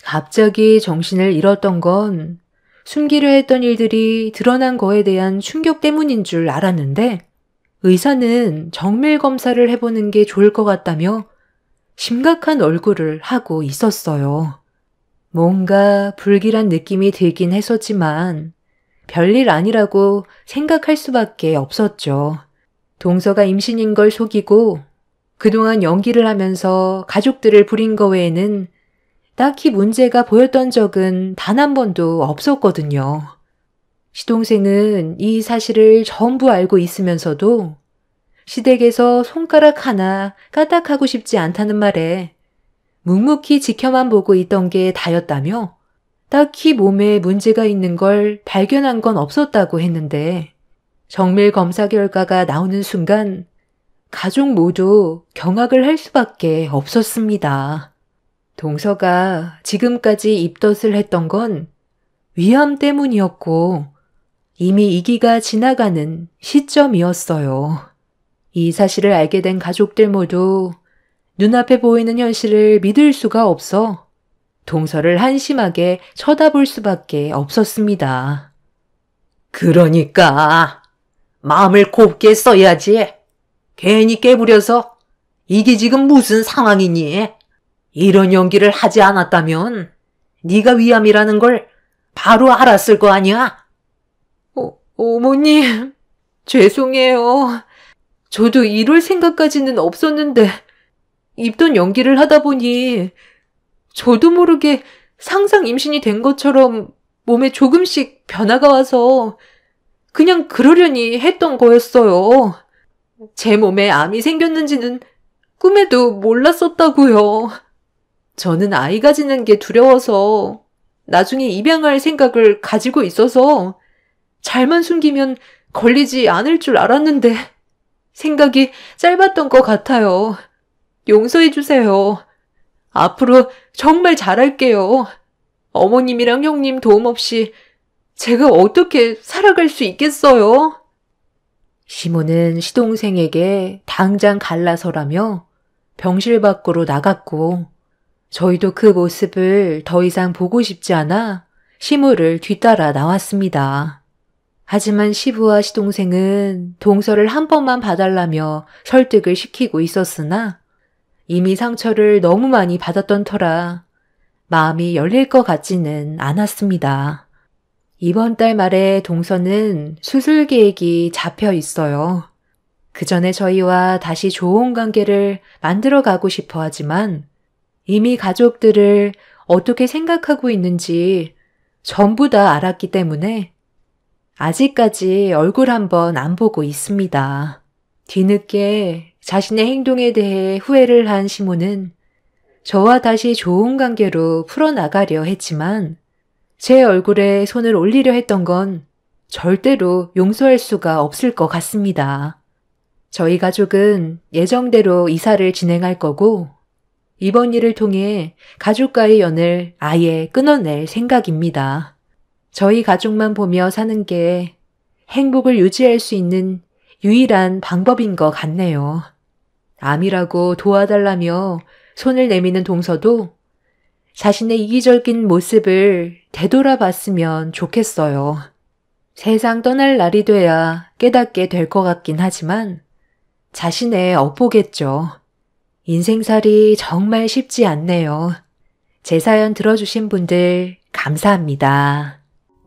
갑자기 정신을 잃었던 건 숨기려 했던 일들이 드러난 거에 대한 충격 때문인 줄 알았는데, 의사는 정밀 검사를 해보는 게 좋을 것 같다며 심각한 얼굴을 하고 있었어요. 뭔가 불길한 느낌이 들긴 했었지만 별일 아니라고 생각할 수밖에 없었죠. 동서가 임신인 걸 속이고 그동안 연기를 하면서 가족들을 부린 거 외에는 딱히 문제가 보였던 적은 단 한 번도 없었거든요. 시동생은 이 사실을 전부 알고 있으면서도 시댁에서 손가락 하나 까딱하고 싶지 않다는 말에 묵묵히 지켜만 보고 있던 게 다였다며 딱히 몸에 문제가 있는 걸 발견한 건 없었다고 했는데 정밀 검사 결과가 나오는 순간 가족 모두 경악을 할 수밖에 없었습니다. 동서가 지금까지 입덧을 했던 건 위암 때문이었고 이미 이기가 지나가는 시점이었어요. 이 사실을 알게 된 가족들 모두 눈앞에 보이는 현실을 믿을 수가 없어 동서를 한심하게 쳐다볼 수밖에 없었습니다. 그러니까 마음을 곱게 써야지. 괜히 깨부려서 이게 지금 무슨 상황이니? 이런 연기를 하지 않았다면 네가 위암이라는 걸 바로 알았을 거 아니야? 어머님, 죄송해요. 저도 이럴 생각까지는 없었는데 입던 연기를 하다 보니 저도 모르게 상상 임신이 된 것처럼 몸에 조금씩 변화가 와서 그냥 그러려니 했던 거였어요. 제 몸에 암이 생겼는지는 꿈에도 몰랐었다고요. 저는 아이 가지는 게 두려워서 나중에 입양할 생각을 가지고 있어서 잘만 숨기면 걸리지 않을 줄 알았는데 생각이 짧았던 것 같아요. 용서해 주세요. 앞으로 정말 잘할게요. 어머님이랑 형님 도움 없이 제가 어떻게 살아갈 수 있겠어요? 시모는 시동생에게 당장 갈라서라며 병실 밖으로 나갔고 저희도 그 모습을 더 이상 보고 싶지 않아 시모를 뒤따라 나왔습니다. 하지만 시부와 시동생은 동서를 한 번만 봐달라며 설득을 시키고 있었으나 이미 상처를 너무 많이 받았던 터라 마음이 열릴 것 같지는 않았습니다. 이번 달 말에 동서는 수술 계획이 잡혀 있어요. 그 전에 저희와 다시 좋은 관계를 만들어 가고 싶어 하지만 이미 가족들을 어떻게 생각하고 있는지 전부 다 알았기 때문에 아직까지 얼굴 한번 안 보고 있습니다. 뒤늦게 자신의 행동에 대해 후회를 한 시모는 저와 다시 좋은 관계로 풀어나가려 했지만 제 얼굴에 손을 올리려 했던 건 절대로 용서할 수가 없을 것 같습니다. 저희 가족은 예정대로 이사를 진행할 거고 이번 일을 통해 가족과의 연을 아예 끊어낼 생각입니다. 저희 가족만 보며 사는 게 행복을 유지할 수 있는 유일한 방법인 것 같네요. 암이라고 도와달라며 손을 내미는 동서도 자신의 이기적인 모습을 되돌아봤으면 좋겠어요. 세상 떠날 날이 돼야 깨닫게 될 것 같긴 하지만 자신의 업보겠죠. 인생살이 정말 쉽지 않네요. 제 사연 들어주신 분들 감사합니다.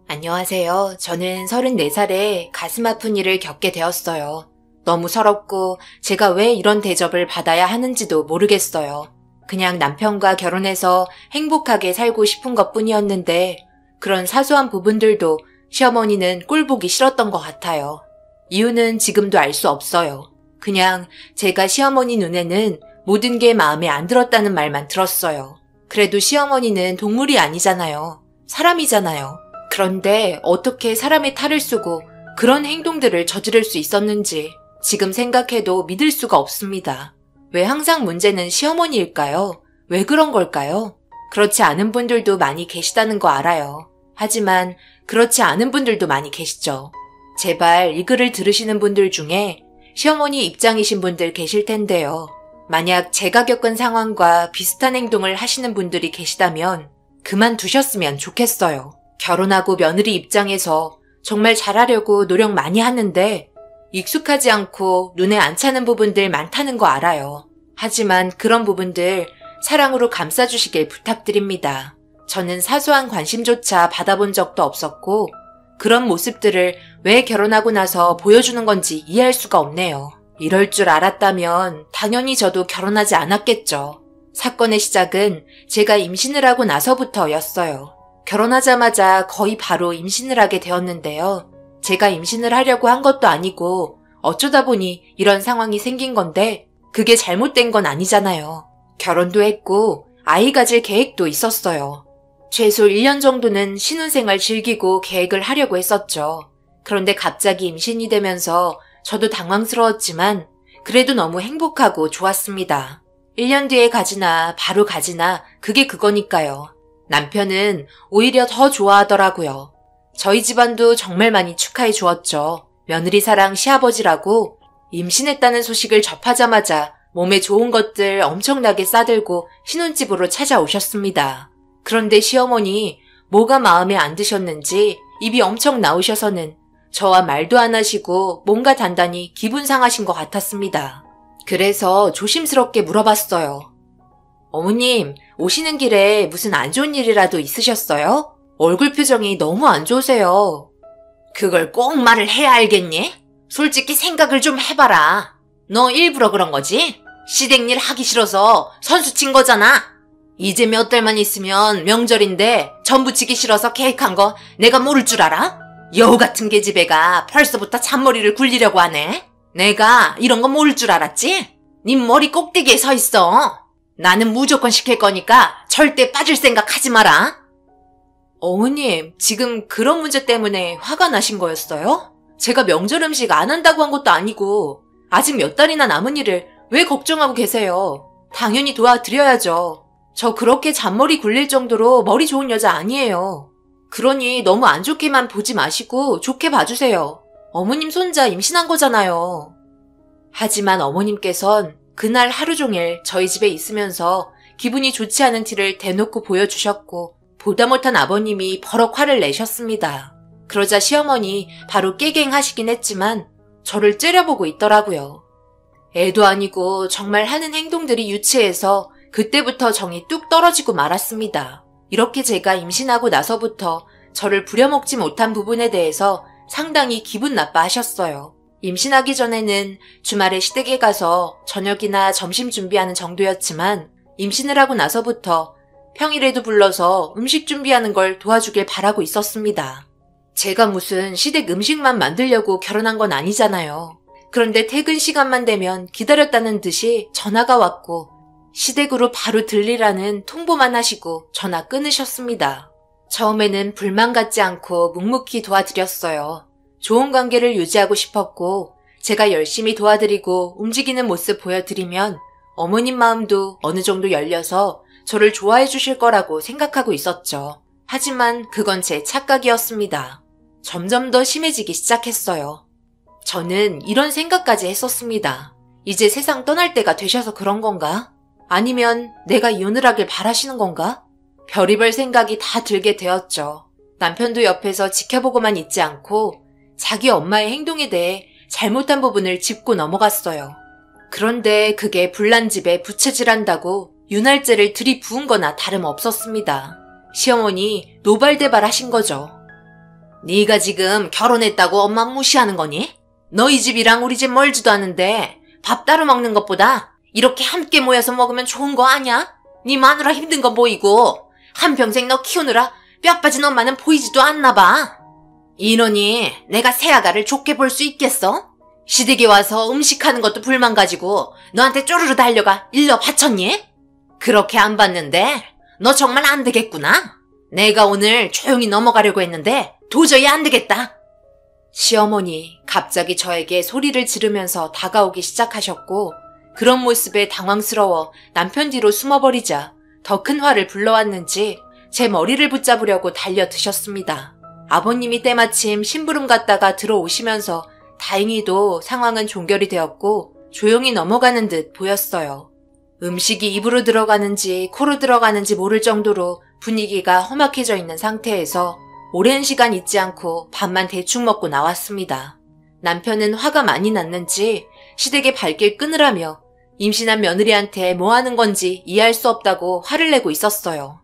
안녕하세요. 저는 34살에 가슴 아픈 일을 겪게 되었어요. 너무 서럽고 제가 왜 이런 대접을 받아야 하는지도 모르겠어요. 그냥 남편과 결혼해서 행복하게 살고 싶은 것뿐이었는데 그런 사소한 부분들도 시어머니는 꼴보기 싫었던 것 같아요. 이유는 지금도 알 수 없어요. 그냥 제가 시어머니 눈에는 모든 게 마음에 안 들었다는 말만 들었어요. 그래도 시어머니는 동물이 아니잖아요. 사람이잖아요. 그런데 어떻게 사람의 탈을 쓰고 그런 행동들을 저지를 수 있었는지 지금 생각해도 믿을 수가 없습니다. 왜 항상 문제는 시어머니일까요? 왜 그런 걸까요? 그렇지 않은 분들도 많이 계시다는 거 알아요. 하지만 그렇지 않은 분들도 많이 계시죠. 제발 이 글을 들으시는 분들 중에 시어머니 입장이신 분들 계실 텐데요. 만약 제가 겪은 상황과 비슷한 행동을 하시는 분들이 계시다면 그만두셨으면 좋겠어요. 결혼하고 며느리 입장에서 정말 잘하려고 노력 많이 하는데 익숙하지 않고 눈에 안 차는 부분들 많다는 거 알아요. 하지만 그런 부분들 사랑으로 감싸주시길 부탁드립니다. 저는 사소한 관심조차 받아본 적도 없었고 그런 모습들을 왜 결혼하고 나서 보여주는 건지 이해할 수가 없네요. 이럴 줄 알았다면 당연히 저도 결혼하지 않았겠죠. 사건의 시작은 제가 임신을 하고 나서부터였어요. 결혼하자마자 거의 바로 임신을 하게 되었는데요. 제가 임신을 하려고 한 것도 아니고 어쩌다 보니 이런 상황이 생긴 건데 그게 잘못된 건 아니잖아요. 결혼도 했고 아이 가질 계획도 있었어요. 최소 1년 정도는 신혼생활 즐기고 계획을 하려고 했었죠. 그런데 갑자기 임신이 되면서 저도 당황스러웠지만 그래도 너무 행복하고 좋았습니다. 1년 뒤에 가지나 바로 가지나 그게 그거니까요. 남편은 오히려 더 좋아하더라고요. 저희 집안도 정말 많이 축하해 주었죠. 며느리 사랑 시아버지라고 임신했다는 소식을 접하자마자 몸에 좋은 것들 엄청나게 싸들고 신혼집으로 찾아오셨습니다. 그런데 시어머니 뭐가 마음에 안 드셨는지 입이 엄청 나오셔서는 저와 말도 안 하시고 뭔가 단단히 기분 상하신 것 같았습니다. 그래서 조심스럽게 물어봤어요. 어머님, 오시는 길에 무슨 안 좋은 일이라도 있으셨어요? 얼굴 표정이 너무 안 좋으세요. 그걸 꼭 말을 해야 알겠니? 솔직히 생각을 좀 해봐라. 너 일부러 그런 거지? 시댁일 하기 싫어서 선수 친 거잖아. 이제 몇 달만 있으면 명절인데 전부치기 싫어서 계획한 거 내가 모를 줄 알아? 여우 같은 계집애가 벌써부터 잔머리를 굴리려고 하네. 내가 이런 거 모를 줄 알았지? 네 머리 꼭대기에 서 있어. 나는 무조건 시킬 거니까 절대 빠질 생각 하지 마라. 어머님, 지금 그런 문제 때문에 화가 나신 거였어요? 제가 명절 음식 안 한다고 한 것도 아니고 아직 몇 달이나 남은 일을 왜 걱정하고 계세요? 당연히 도와드려야죠. 저 그렇게 잔머리 굴릴 정도로 머리 좋은 여자 아니에요. 그러니 너무 안 좋게만 보지 마시고 좋게 봐주세요. 어머님 손자 임신한 거잖아요. 하지만 어머님께선 그날 하루 종일 저희 집에 있으면서 기분이 좋지 않은 티를 대놓고 보여주셨고 보다 못한 아버님이 버럭 화를 내셨습니다. 그러자 시어머니 바로 깨갱하시긴 했지만 저를 째려보고 있더라고요. 애도 아니고 정말 하는 행동들이 유치해서 그때부터 정이 뚝 떨어지고 말았습니다. 이렇게 제가 임신하고 나서부터 저를 부려먹지 못한 부분에 대해서 상당히 기분 나빠하셨어요. 임신하기 전에는 주말에 시댁에 가서 저녁이나 점심 준비하는 정도였지만 임신을 하고 나서부터 평일에도 불러서 음식 준비하는 걸 도와주길 바라고 있었습니다. 제가 무슨 시댁 음식만 만들려고 결혼한 건 아니잖아요. 그런데 퇴근 시간만 되면 기다렸다는 듯이 전화가 왔고 시댁으로 바로 들리라는 통보만 하시고 전화 끊으셨습니다. 처음에는 불만 갖지 않고 묵묵히 도와드렸어요. 좋은 관계를 유지하고 싶었고 제가 열심히 도와드리고 움직이는 모습 보여드리면 어머님 마음도 어느 정도 열려서 저를 좋아해 주실 거라고 생각하고 있었죠. 하지만 그건 제 착각이었습니다. 점점 더 심해지기 시작했어요. 저는 이런 생각까지 했었습니다. 이제 세상 떠날 때가 되셔서 그런 건가? 아니면 내가 이혼을 하길 바라시는 건가? 별의별 생각이 다 들게 되었죠. 남편도 옆에서 지켜보고만 있지 않고 자기 엄마의 행동에 대해 잘못한 부분을 짚고 넘어갔어요. 그런데 그게 불난집에 부채질한다고 윤활제를 들이부은 거나 다름없었습니다. 시어머니 노발대발 하신 거죠. 네가 지금 결혼했다고 엄마 무시하는 거니? 너희 집이랑 우리 집 멀지도 않은데 밥 따로 먹는 것보다 이렇게 함께 모여서 먹으면 좋은 거 아냐? 네 마누라 힘든 거 보이고 한평생 너 키우느라 뼈 빠진 엄마는 보이지도 않나 봐. 이러니 내가 새아가를 좋게 볼 수 있겠어? 시댁에 와서 음식하는 것도 불만 가지고 너한테 쪼르르 달려가 일러 바쳤니? 그렇게 안 봤는데 너 정말 안 되겠구나. 내가 오늘 조용히 넘어가려고 했는데 도저히 안 되겠다. 시어머니 갑자기 저에게 소리를 지르면서 다가오기 시작하셨고 그런 모습에 당황스러워 남편 뒤로 숨어버리자 더 큰 화를 불러왔는지 제 머리를 붙잡으려고 달려드셨습니다. 아버님이 때마침 심부름 갔다가 들어오시면서 다행히도 상황은 종결이 되었고 조용히 넘어가는 듯 보였어요. 음식이 입으로 들어가는지 코로 들어가는지 모를 정도로 분위기가 험악해져 있는 상태에서 오랜 시간 있지 않고 밥만 대충 먹고 나왔습니다. 남편은 화가 많이 났는지 시댁에 발길 끊으라며 임신한 며느리한테 뭐 하는 건지 이해할 수 없다고 화를 내고 있었어요.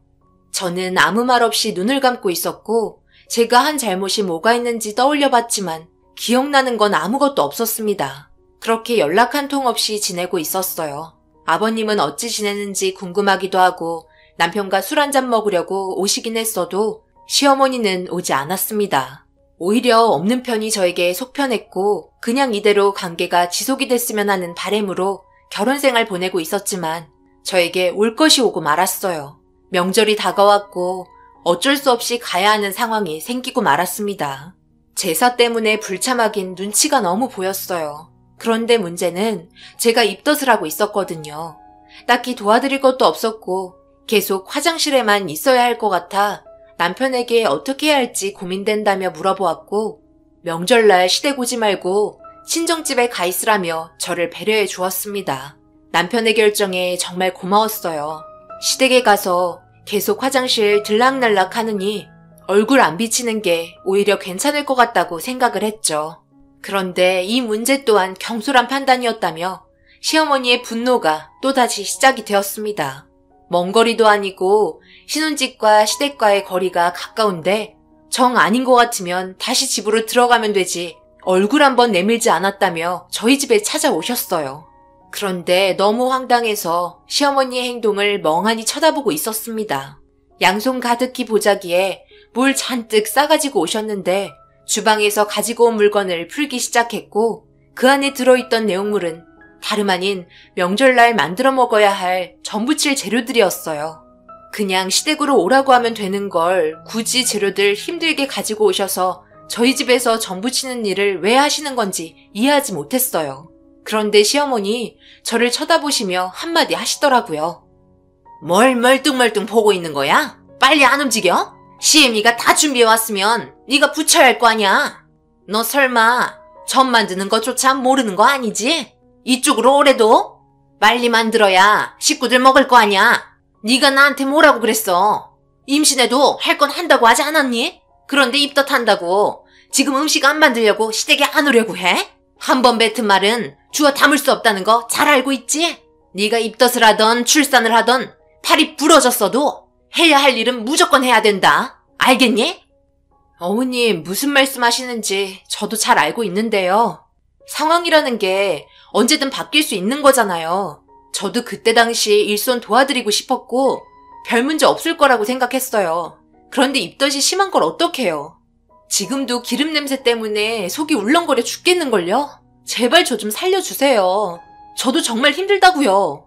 저는 아무 말 없이 눈을 감고 있었고 제가 한 잘못이 뭐가 있는지 떠올려 봤지만 기억나는 건 아무것도 없었습니다. 그렇게 연락 한 통 없이 지내고 있었어요. 아버님은 어찌 지내는지 궁금하기도 하고 남편과 술 한잔 먹으려고 오시긴 했어도 시어머니는 오지 않았습니다. 오히려 없는 편이 저에게 속편했고 그냥 이대로 관계가 지속이 됐으면 하는 바람으로 결혼생활 보내고 있었지만 저에게 올 것이 오고 말았어요. 명절이 다가왔고 어쩔 수 없이 가야 하는 상황이 생기고 말았습니다. 제사 때문에 불참하긴 눈치가 너무 보였어요. 그런데 문제는 제가 입덧을 하고 있었거든요. 딱히 도와드릴 것도 없었고 계속 화장실에만 있어야 할 것 같아 남편에게 어떻게 해야 할지 고민된다며 물어보았고 명절날 시댁 오지 말고 친정집에 가 있으라며 저를 배려해 주었습니다. 남편의 결정에 정말 고마웠어요. 시댁에 가서 계속 화장실 들락날락 하느니 얼굴 안 비치는 게 오히려 괜찮을 것 같다고 생각을 했죠. 그런데 이 문제 또한 경솔한 판단이었다며 시어머니의 분노가 또다시 시작이 되었습니다. 먼 거리도 아니고 신혼집과 시댁과의 거리가 가까운데 정 아닌 것 같으면 다시 집으로 들어가면 되지 얼굴 한번 내밀지 않았다며 저희 집에 찾아오셨어요. 그런데 너무 황당해서 시어머니의 행동을 멍하니 쳐다보고 있었습니다. 양손 가득히 보자기에 물 잔뜩 싸가지고 오셨는데 주방에서 가지고 온 물건을 풀기 시작했고 그 안에 들어있던 내용물은 다름 아닌 명절날 만들어 먹어야 할 전부칠 재료들이었어요. 그냥 시댁으로 오라고 하면 되는 걸 굳이 재료들 힘들게 가지고 오셔서 저희 집에서 전부치는 일을 왜 하시는 건지 이해하지 못했어요. 그런데 시어머니 저를 쳐다보시며 한마디 하시더라고요. 뭘 멀뚱멀뚱 보고 있는 거야? 빨리 안 움직여? 시애미가 다 준비해왔으면 네가 부쳐야 할 거 아니야. 너 설마 전 만드는 것조차 모르는 거 아니지? 이쪽으로 오래도? 빨리 만들어야 식구들 먹을 거 아니야. 네가 나한테 뭐라고 그랬어? 임신해도 할 건 한다고 하지 않았니? 그런데 입덧한다고 지금 음식 안 만들려고 시댁에 안 오려고 해? 한 번 뱉은 말은 주워 담을 수 없다는 거 잘 알고 있지? 네가 입덧을 하던 출산을 하던 팔이 부러졌어도 해야 할 일은 무조건 해야 된다. 알겠니? 어머님 무슨 말씀하시는지 저도 잘 알고 있는데요. 상황이라는 게 언제든 바뀔 수 있는 거잖아요. 저도 그때 당시 일손 도와드리고 싶었고 별 문제 없을 거라고 생각했어요. 그런데 입덧이 심한 걸 어떡해요. 지금도 기름 냄새 때문에 속이 울렁거려 죽겠는걸요? 제발 저 좀 살려주세요. 저도 정말 힘들다고요.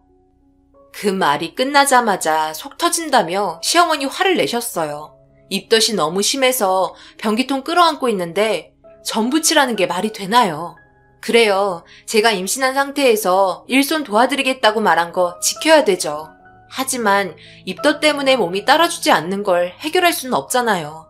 그 말이 끝나자마자 속 터진다며 시어머니 화를 내셨어요. 입덧이 너무 심해서 변기통 끌어안고 있는데 전부치라는 게 말이 되나요? 그래요. 제가 임신한 상태에서 일손 도와드리겠다고 말한 거 지켜야 되죠. 하지만 입덧 때문에 몸이 따라주지 않는 걸 해결할 수는 없잖아요.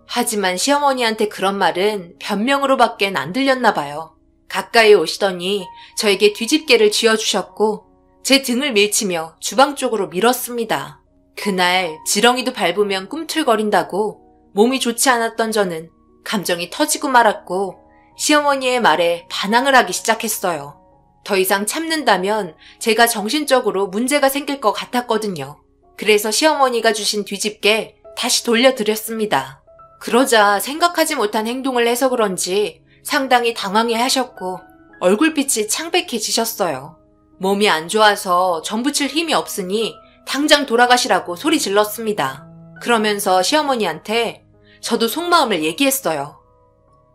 하지만 시어머니한테 그런 말은 변명으로밖엔 안 들렸나 봐요. 가까이 오시더니 저에게 뒤집개를 쥐어주셨고 제 등을 밀치며 주방 쪽으로 밀었습니다. 그날 지렁이도 밟으면 꿈틀거린다고 몸이 좋지 않았던 저는 감정이 터지고 말았고 시어머니의 말에 반항을 하기 시작했어요. 더 이상 참는다면 제가 정신적으로 문제가 생길 것 같았거든요. 그래서 시어머니가 주신 뒤집개 다시 돌려드렸습니다. 그러자 생각하지 못한 행동을 해서 그런지 상당히 당황해 하셨고 얼굴빛이 창백해지셨어요. 몸이 안 좋아서 전 붙일 힘이 없으니 당장 돌아가시라고 소리 질렀습니다. 그러면서 시어머니한테 저도 속마음을 얘기했어요.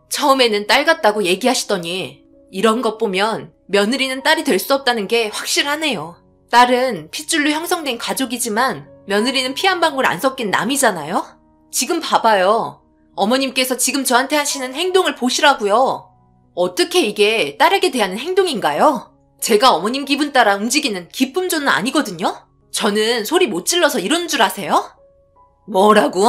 처음에는 딸 같다고 얘기하시더니 이런 것 보면 며느리는 딸이 될 수 없다는 게 확실하네요. 딸은 핏줄로 형성된 가족이지만 며느리는 피 한 방울 안 섞인 남이잖아요? 지금 봐봐요. 어머님께서 지금 저한테 하시는 행동을 보시라고요. 어떻게 이게 딸에게 대한 행동인가요? 제가 어머님 기분 따라 움직이는 기쁨조는 아니거든요? 저는 소리 못 질러서 이런 줄 아세요? 뭐라고?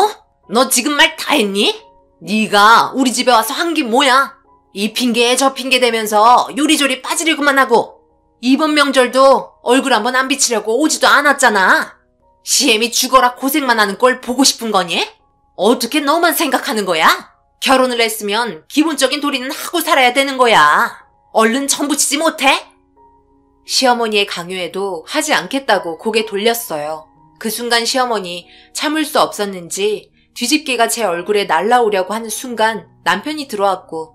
너 지금 말 다 했니? 네가 우리 집에 와서 한 게 뭐야? 이 핑계에 저 핑계 대면서 요리조리 빠지려고만 하고 이번 명절도 얼굴 한번 안 비치려고 오지도 않았잖아. 시엠이 죽어라 고생만 하는 꼴 보고 싶은 거니? 어떻게 너만 생각하는 거야? 결혼을 했으면 기본적인 도리는 하고 살아야 되는 거야. 얼른 전부치지 못해? 시어머니의 강요에도 하지 않겠다고 고개 돌렸어요. 그 순간 시어머니 참을 수 없었는지 뒤집개가 제 얼굴에 날라오려고 하는 순간 남편이 들어왔고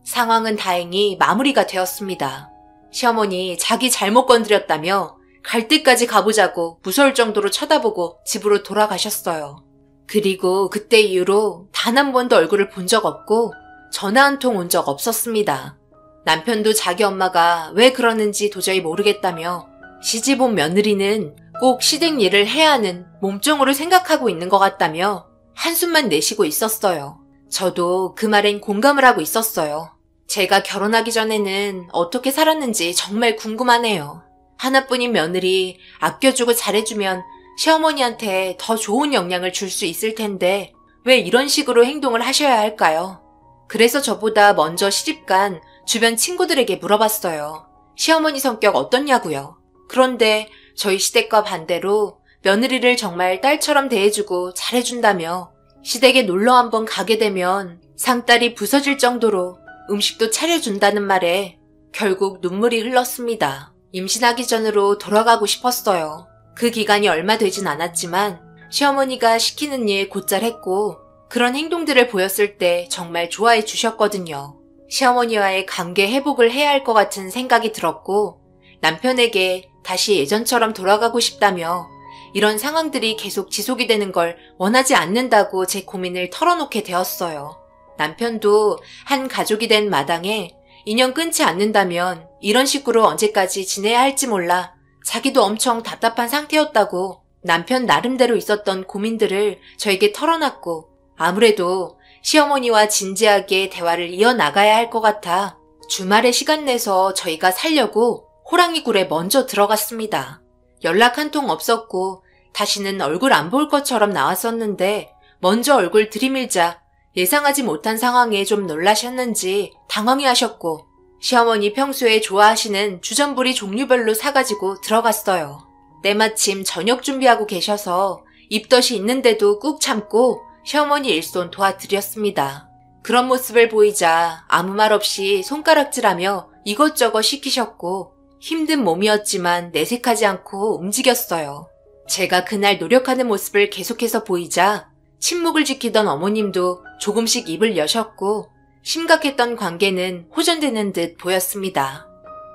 상황은 다행히 마무리가 되었습니다. 시어머니 자기 잘못 건드렸다며 갈 때까지 가보자고 무서울 정도로 쳐다보고 집으로 돌아가셨어요. 그리고 그때 이후로 단 한 번도 얼굴을 본 적 없고 전화 한 통 온 적 없었습니다. 남편도 자기 엄마가 왜 그러는지 도저히 모르겠다며 시집 온 며느리는 꼭 시댁 일을 해야 하는 몸종으로 생각하고 있는 것 같다며 한숨만 내쉬고 있었어요. 저도 그 말엔 공감을 하고 있었어요. 제가 결혼하기 전에는 어떻게 살았는지 정말 궁금하네요. 하나뿐인 며느리 아껴주고 잘해주면 시어머니한테 더 좋은 영향을 줄 수 있을 텐데 왜 이런 식으로 행동을 하셔야 할까요? 그래서 저보다 먼저 시집간 주변 친구들에게 물어봤어요. 시어머니 성격 어떻냐고요? 그런데 저희 시댁과 반대로 며느리를 정말 딸처럼 대해주고 잘해준다며 시댁에 놀러 한번 가게 되면 상다리 부서질 정도로 음식도 차려준다는 말에 결국 눈물이 흘렀습니다. 임신하기 전으로 돌아가고 싶었어요. 그 기간이 얼마 되진 않았지만 시어머니가 시키는 일 곧잘 했고 그런 행동들을 보였을 때 정말 좋아해 주셨거든요. 시어머니와의 관계 회복을 해야 할 것 같은 생각이 들었고 남편에게 다시 예전처럼 돌아가고 싶다며 이런 상황들이 계속 지속이 되는 걸 원하지 않는다고 제 고민을 털어놓게 되었어요. 남편도 한 가족이 된 마당에 인연 끊지 않는다면 이런 식으로 언제까지 지내야 할지 몰라 자기도 엄청 답답한 상태였다고 남편 나름대로 있었던 고민들을 저에게 털어놨고 아무래도 시어머니와 진지하게 대화를 이어나가야 할 것 같아 주말에 시간 내서 저희가 살려고 호랑이 굴에 먼저 들어갔습니다. 연락 한 통 없었고 다시는 얼굴 안 볼 것처럼 나왔었는데 먼저 얼굴 들이밀자 예상하지 못한 상황에 좀 놀라셨는지 당황해하셨고 시어머니 평소에 좋아하시는 주전부리 종류별로 사가지고 들어갔어요. 때마침 저녁 준비하고 계셔서 입덧이 있는데도 꾹 참고 시어머니 일손 도와드렸습니다. 그런 모습을 보이자 아무 말 없이 손가락질하며 이것저것 시키셨고 힘든 몸이었지만 내색하지 않고 움직였어요. 제가 그날 노력하는 모습을 계속해서 보이자 침묵을 지키던 어머님도 조금씩 입을 여셨고 심각했던 관계는 호전되는 듯 보였습니다.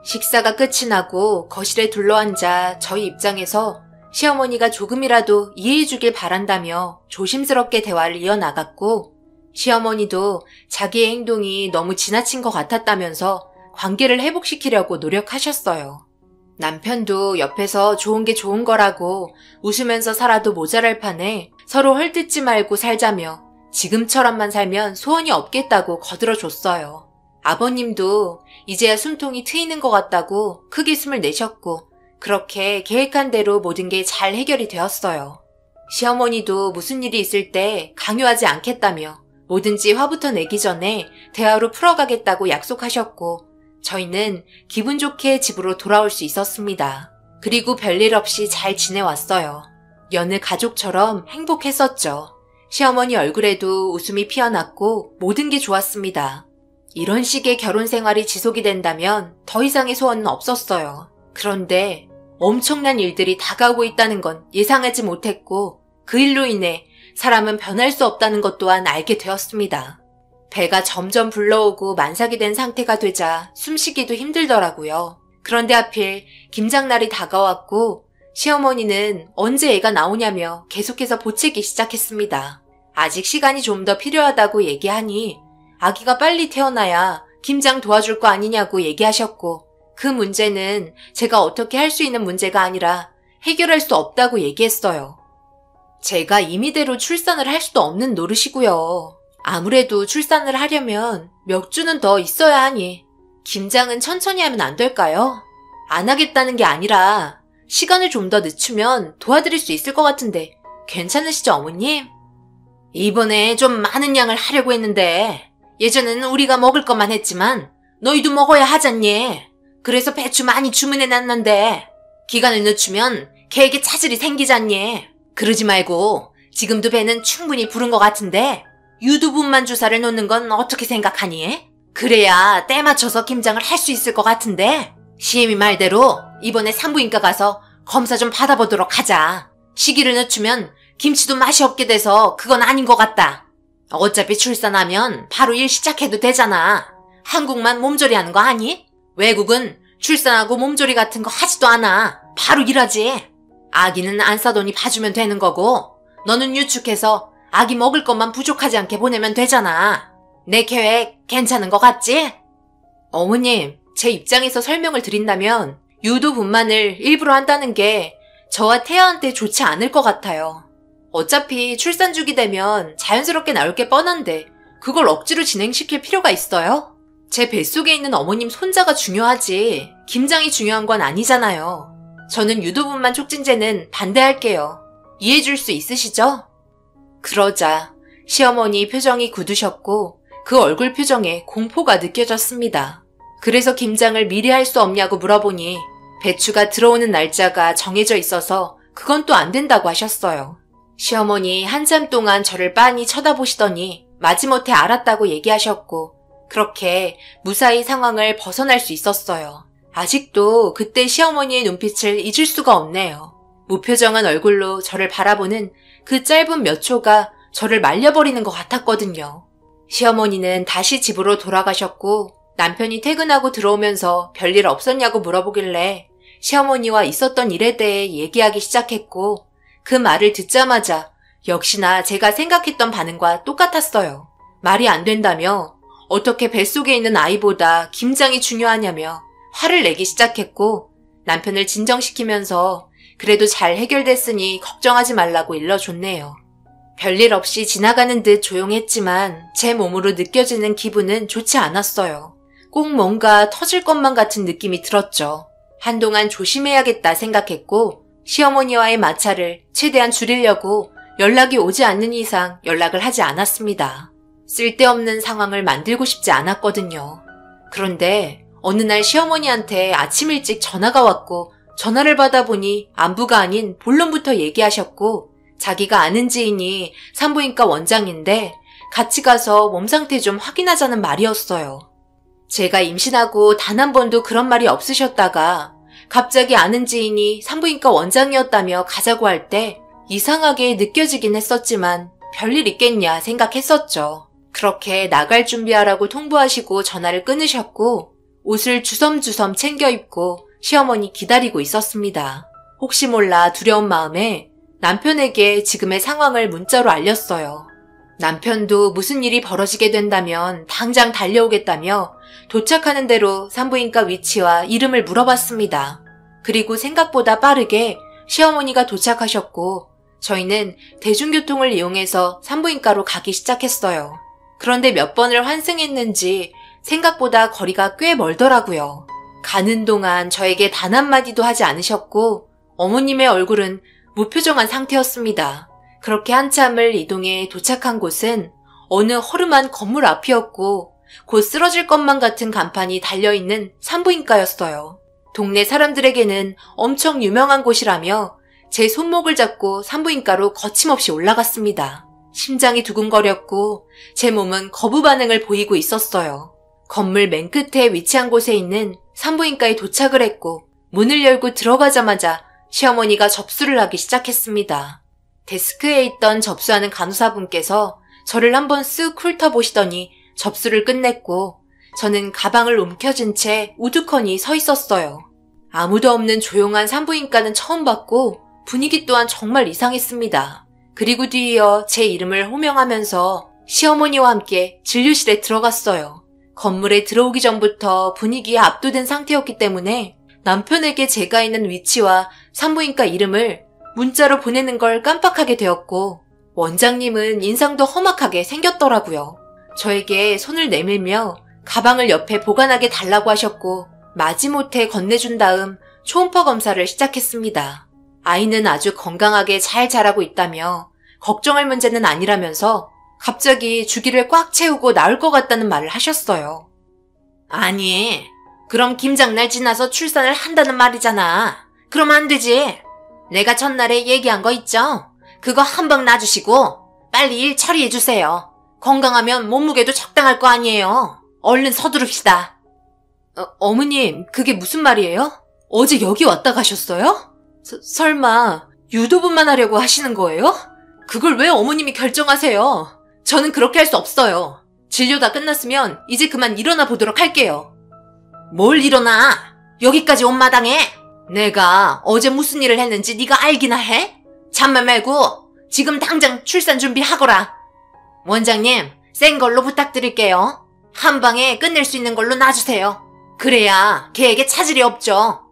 식사가 끝이 나고 거실에 둘러앉아 저희 입장에서 시어머니가 조금이라도 이해해주길 바란다며 조심스럽게 대화를 이어나갔고 시어머니도 자기의 행동이 너무 지나친 것 같았다면서 관계를 회복시키려고 노력하셨어요. 남편도 옆에서 좋은 게 좋은 거라고 웃으면서 살아도 모자랄 판에 서로 헐뜯지 말고 살자며 지금처럼만 살면 소원이 없겠다고 거들어줬어요. 아버님도 이제야 숨통이 트이는 것 같다고 크게 숨을 내셨고 그렇게 계획한 대로 모든 게 잘 해결이 되었어요. 시어머니도 무슨 일이 있을 때 강요하지 않겠다며 뭐든지 화부터 내기 전에 대화로 풀어가겠다고 약속하셨고 저희는 기분 좋게 집으로 돌아올 수 있었습니다. 그리고 별일 없이 잘 지내왔어요. 여느 가족처럼 행복했었죠. 시어머니 얼굴에도 웃음이 피어났고 모든 게 좋았습니다. 이런 식의 결혼 생활이 지속이 된다면 더 이상의 소원은 없었어요. 그런데 엄청난 일들이 다가오고 있다는 건 예상하지 못했고 그 일로 인해 사람은 변할 수 없다는 것 또한 알게 되었습니다. 배가 점점 불러오고 만삭이 된 상태가 되자 숨쉬기도 힘들더라고요. 그런데 하필 김장날이 다가왔고 시어머니는 언제 애가 나오냐며 계속해서 보채기 시작했습니다. 아직 시간이 좀 더 필요하다고 얘기하니 아기가 빨리 태어나야 김장 도와줄 거 아니냐고 얘기하셨고 그 문제는 제가 어떻게 할 수 있는 문제가 아니라 해결할 수 없다고 얘기했어요. 제가 임의대로 출산을 할 수도 없는 노릇이고요. 아무래도 출산을 하려면 몇 주는 더 있어야 하니 김장은 천천히 하면 안 될까요? 안 하겠다는 게 아니라 시간을 좀 더 늦추면 도와드릴 수 있을 것 같은데 괜찮으시죠, 어머님? 이번에 좀 많은 양을 하려고 했는데 예전에는 우리가 먹을 것만 했지만 너희도 먹어야 하잖니. 그래서 배추 많이 주문해놨는데 기간을 늦추면 개에게 차질이 생기잖니. 그러지 말고 지금도 배는 충분히 부른 것 같은데 유두분만 주사를 놓는 건 어떻게 생각하니? 그래야 때 맞춰서 김장을 할 수 있을 것 같은데 시엠이 말대로 이번에 산부인과 가서 검사 좀 받아보도록 하자. 시기를 늦추면 김치도 맛이 없게 돼서 그건 아닌 것 같다. 어차피 출산하면 바로 일 시작해도 되잖아. 한국만 몸조리 하는 거 아니? 외국은 출산하고 몸조리 같은 거 하지도 않아. 바로 일하지. 아기는 안 싸더니 봐주면 되는 거고 너는 유축해서 아기 먹을 것만 부족하지 않게 보내면 되잖아. 내 계획 괜찮은 것 같지? 어머님, 제 입장에서 설명을 드린다면 유두분만을 일부러 한다는 게 저와 태아한테 좋지 않을 것 같아요. 어차피 출산 주기 되면 자연스럽게 나올 게 뻔한데 그걸 억지로 진행시킬 필요가 있어요? 제 뱃속에 있는 어머님 손자가 중요하지 김장이 중요한 건 아니잖아요. 저는 유두분만 촉진제는 반대할게요. 이해해줄 수 있으시죠? 그러자 시어머니 표정이 굳으셨고 그 얼굴 표정에 공포가 느껴졌습니다. 그래서 김장을 미리 할 수 없냐고 물어보니 배추가 들어오는 날짜가 정해져 있어서 그건 또 안 된다고 하셨어요. 시어머니 한참 동안 저를 빤히 쳐다보시더니 마지못해 알았다고 얘기하셨고 그렇게 무사히 상황을 벗어날 수 있었어요. 아직도 그때 시어머니의 눈빛을 잊을 수가 없네요. 무표정한 얼굴로 저를 바라보는 그 짧은 몇 초가 저를 말려버리는 것 같았거든요. 시어머니는 다시 집으로 돌아가셨고 남편이 퇴근하고 들어오면서 별일 없었냐고 물어보길래 시어머니와 있었던 일에 대해 얘기하기 시작했고 그 말을 듣자마자 역시나 제가 생각했던 반응과 똑같았어요. 말이 안 된다며 어떻게 뱃속에 있는 아이보다 김장이 중요하냐며 화를 내기 시작했고 남편을 진정시키면서 그래도 잘 해결됐으니 걱정하지 말라고 일러줬네요. 별일 없이 지나가는 듯 조용했지만 제 몸으로 느껴지는 기분은 좋지 않았어요. 꼭 뭔가 터질 것만 같은 느낌이 들었죠. 한동안 조심해야겠다 생각했고 시어머니와의 마찰을 최대한 줄이려고 연락이 오지 않는 이상 연락을 하지 않았습니다. 쓸데없는 상황을 만들고 싶지 않았거든요. 그런데 어느 날 시어머니한테 아침 일찍 전화가 왔고 전화를 받아보니 안부가 아닌 본론부터 얘기하셨고 자기가 아는 지인이 산부인과 원장인데 같이 가서 몸 상태 좀 확인하자는 말이었어요. 제가 임신하고 단 한 번도 그런 말이 없으셨다가 갑자기 아는 지인이 산부인과 원장이었다며 가자고 할 때 이상하게 느껴지긴 했었지만 별일 있겠냐 생각했었죠. 그렇게 나갈 준비하라고 통보하시고 전화를 끊으셨고 옷을 주섬주섬 챙겨 입고 시어머니 기다리고 있었습니다. 혹시 몰라 두려운 마음에 남편에게 지금의 상황을 문자로 알렸어요. 남편도 무슨 일이 벌어지게 된다면 당장 달려오겠다며 도착하는 대로 산부인과 위치와 이름을 물어봤습니다. 그리고 생각보다 빠르게 시어머니가 도착하셨고 저희는 대중교통을 이용해서 산부인과로 가기 시작했어요. 그런데 몇 번을 환승했는지 생각보다 거리가 꽤 멀더라고요. 가는 동안 저에게 단 한마디도 하지 않으셨고 어머님의 얼굴은 무표정한 상태였습니다. 그렇게 한참을 이동해 도착한 곳은 어느 허름한 건물 앞이었고 곧 쓰러질 것만 같은 간판이 달려있는 산부인과였어요. 동네 사람들에게는 엄청 유명한 곳이라며 제 손목을 잡고 산부인과로 거침없이 올라갔습니다. 심장이 두근거렸고 제 몸은 거부 반응을 보이고 있었어요. 건물 맨 끝에 위치한 곳에 있는 산부인과에 도착을 했고 문을 열고 들어가자마자 시어머니가 접수를 하기 시작했습니다. 데스크에 있던 접수하는 간호사분께서 저를 한번 쓱 훑어보시더니 접수를 끝냈고 저는 가방을 움켜쥔 채 우두커니 서 있었어요. 아무도 없는 조용한 산부인과는 처음 봤고 분위기 또한 정말 이상했습니다. 그리고 뒤이어 제 이름을 호명하면서 시어머니와 함께 진료실에 들어갔어요. 건물에 들어오기 전부터 분위기에 압도된 상태였기 때문에 남편에게 제가 있는 위치와 산부인과 이름을 문자로 보내는 걸 깜빡하게 되었고 원장님은 인상도 험악하게 생겼더라고요. 저에게 손을 내밀며 가방을 옆에 보관하게 달라고 하셨고 마지못해 건네준 다음 초음파 검사를 시작했습니다. 아이는 아주 건강하게 잘 자라고 있다며 걱정할 문제는 아니라면서 갑자기 주기를 꽉 채우고 나올 것 같다는 말을 하셨어요. 아니, 그럼 김장날 지나서 출산을 한다는 말이잖아. 그럼 안 되지. 내가 전날에 얘기한 거 있죠? 그거 한 방 놔주시고 빨리 일 처리해주세요. 건강하면 몸무게도 적당할 거 아니에요. 얼른 서두릅시다. 어머님, 그게 무슨 말이에요? 어제 여기 왔다 가셨어요? 설마 유도분만 하려고 하시는 거예요? 그걸 왜 어머님이 결정하세요? 저는 그렇게 할 수 없어요. 진료 다 끝났으면 이제 그만 일어나 보도록 할게요. 뭘 일어나? 여기까지 온 마당에? 내가 어제 무슨 일을 했는지 네가 알기나 해? 잠만 말고 지금 당장 출산 준비하거라. 원장님, 센 걸로 부탁드릴게요. 한 방에 끝낼 수 있는 걸로 놔주세요. 그래야 걔에게 차질이 없죠.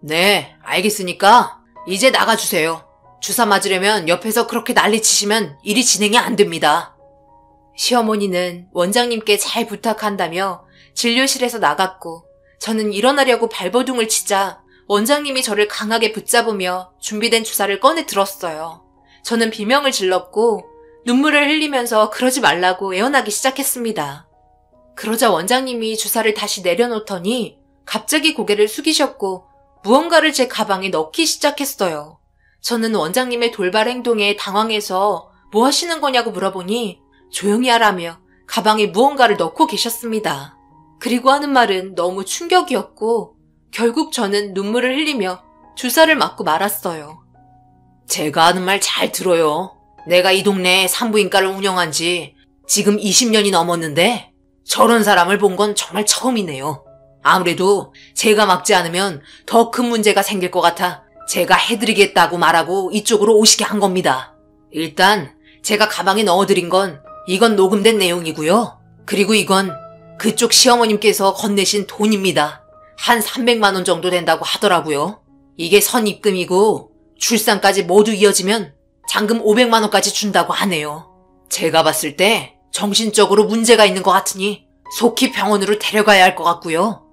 네, 알겠으니까 이제 나가주세요. 주사 맞으려면 옆에서 그렇게 난리치시면 일이 진행이 안 됩니다. 시어머니는 원장님께 잘 부탁한다며 진료실에서 나갔고 저는 일어나려고 발버둥을 치자 원장님이 저를 강하게 붙잡으며 준비된 주사를 꺼내 들었어요. 저는 비명을 질렀고 눈물을 흘리면서 그러지 말라고 애원하기 시작했습니다. 그러자 원장님이 주사를 다시 내려놓더니 갑자기 고개를 숙이셨고 무언가를 제 가방에 넣기 시작했어요. 저는 원장님의 돌발 행동에 당황해서 뭐 하시는 거냐고 물어보니 조용히 하라며 가방에 무언가를 넣고 계셨습니다. 그리고 하는 말은 너무 충격이었고 결국 저는 눈물을 흘리며 주사를 맞고 말았어요. 제가 하는 말 잘 들어요. 내가 이 동네에 산부인과를 운영한 지 지금 20년이 넘었는데 저런 사람을 본 건 정말 처음이네요. 아무래도 제가 막지 않으면 더 큰 문제가 생길 것 같아 제가 해드리겠다고 말하고 이쪽으로 오시게 한 겁니다. 일단 제가 가방에 넣어드린 건 이건 녹음된 내용이고요. 그리고 이건 그쪽 시어머님께서 건네신 돈입니다. 한 300만 원 정도 된다고 하더라고요. 이게 선입금이고 출산까지 모두 이어지면 잔금 500만 원까지 준다고 하네요. 제가 봤을 때 정신적으로 문제가 있는 것 같으니 속히 병원으로 데려가야 할 것 같고요.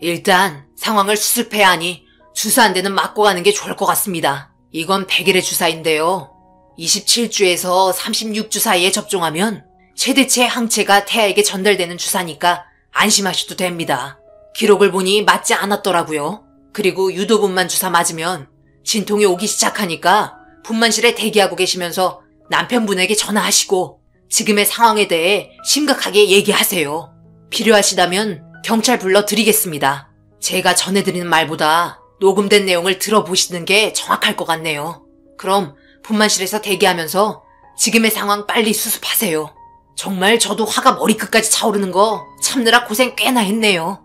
일단 상황을 수습해야 하니 주사 한 대는 맞고 가는 게 좋을 것 같습니다. 이건 100일의 주사인데요. 27주에서 36주 사이에 접종하면 최대치의 항체가 태아에게 전달되는 주사니까 안심하셔도 됩니다. 기록을 보니 맞지 않았더라고요. 그리고 유도분만 주사 맞으면 진통이 오기 시작하니까 분만실에 대기하고 계시면서 남편분에게 전화하시고 지금의 상황에 대해 심각하게 얘기하세요. 필요하시다면 경찰 불러드리겠습니다. 제가 전해드리는 말보다 녹음된 내용을 들어보시는 게 정확할 것 같네요. 그럼 분만실에서 대기하면서 지금의 상황 빨리 수습하세요. 정말 저도 화가 머리끝까지 차오르는 거 참느라 고생 꽤나 했네요.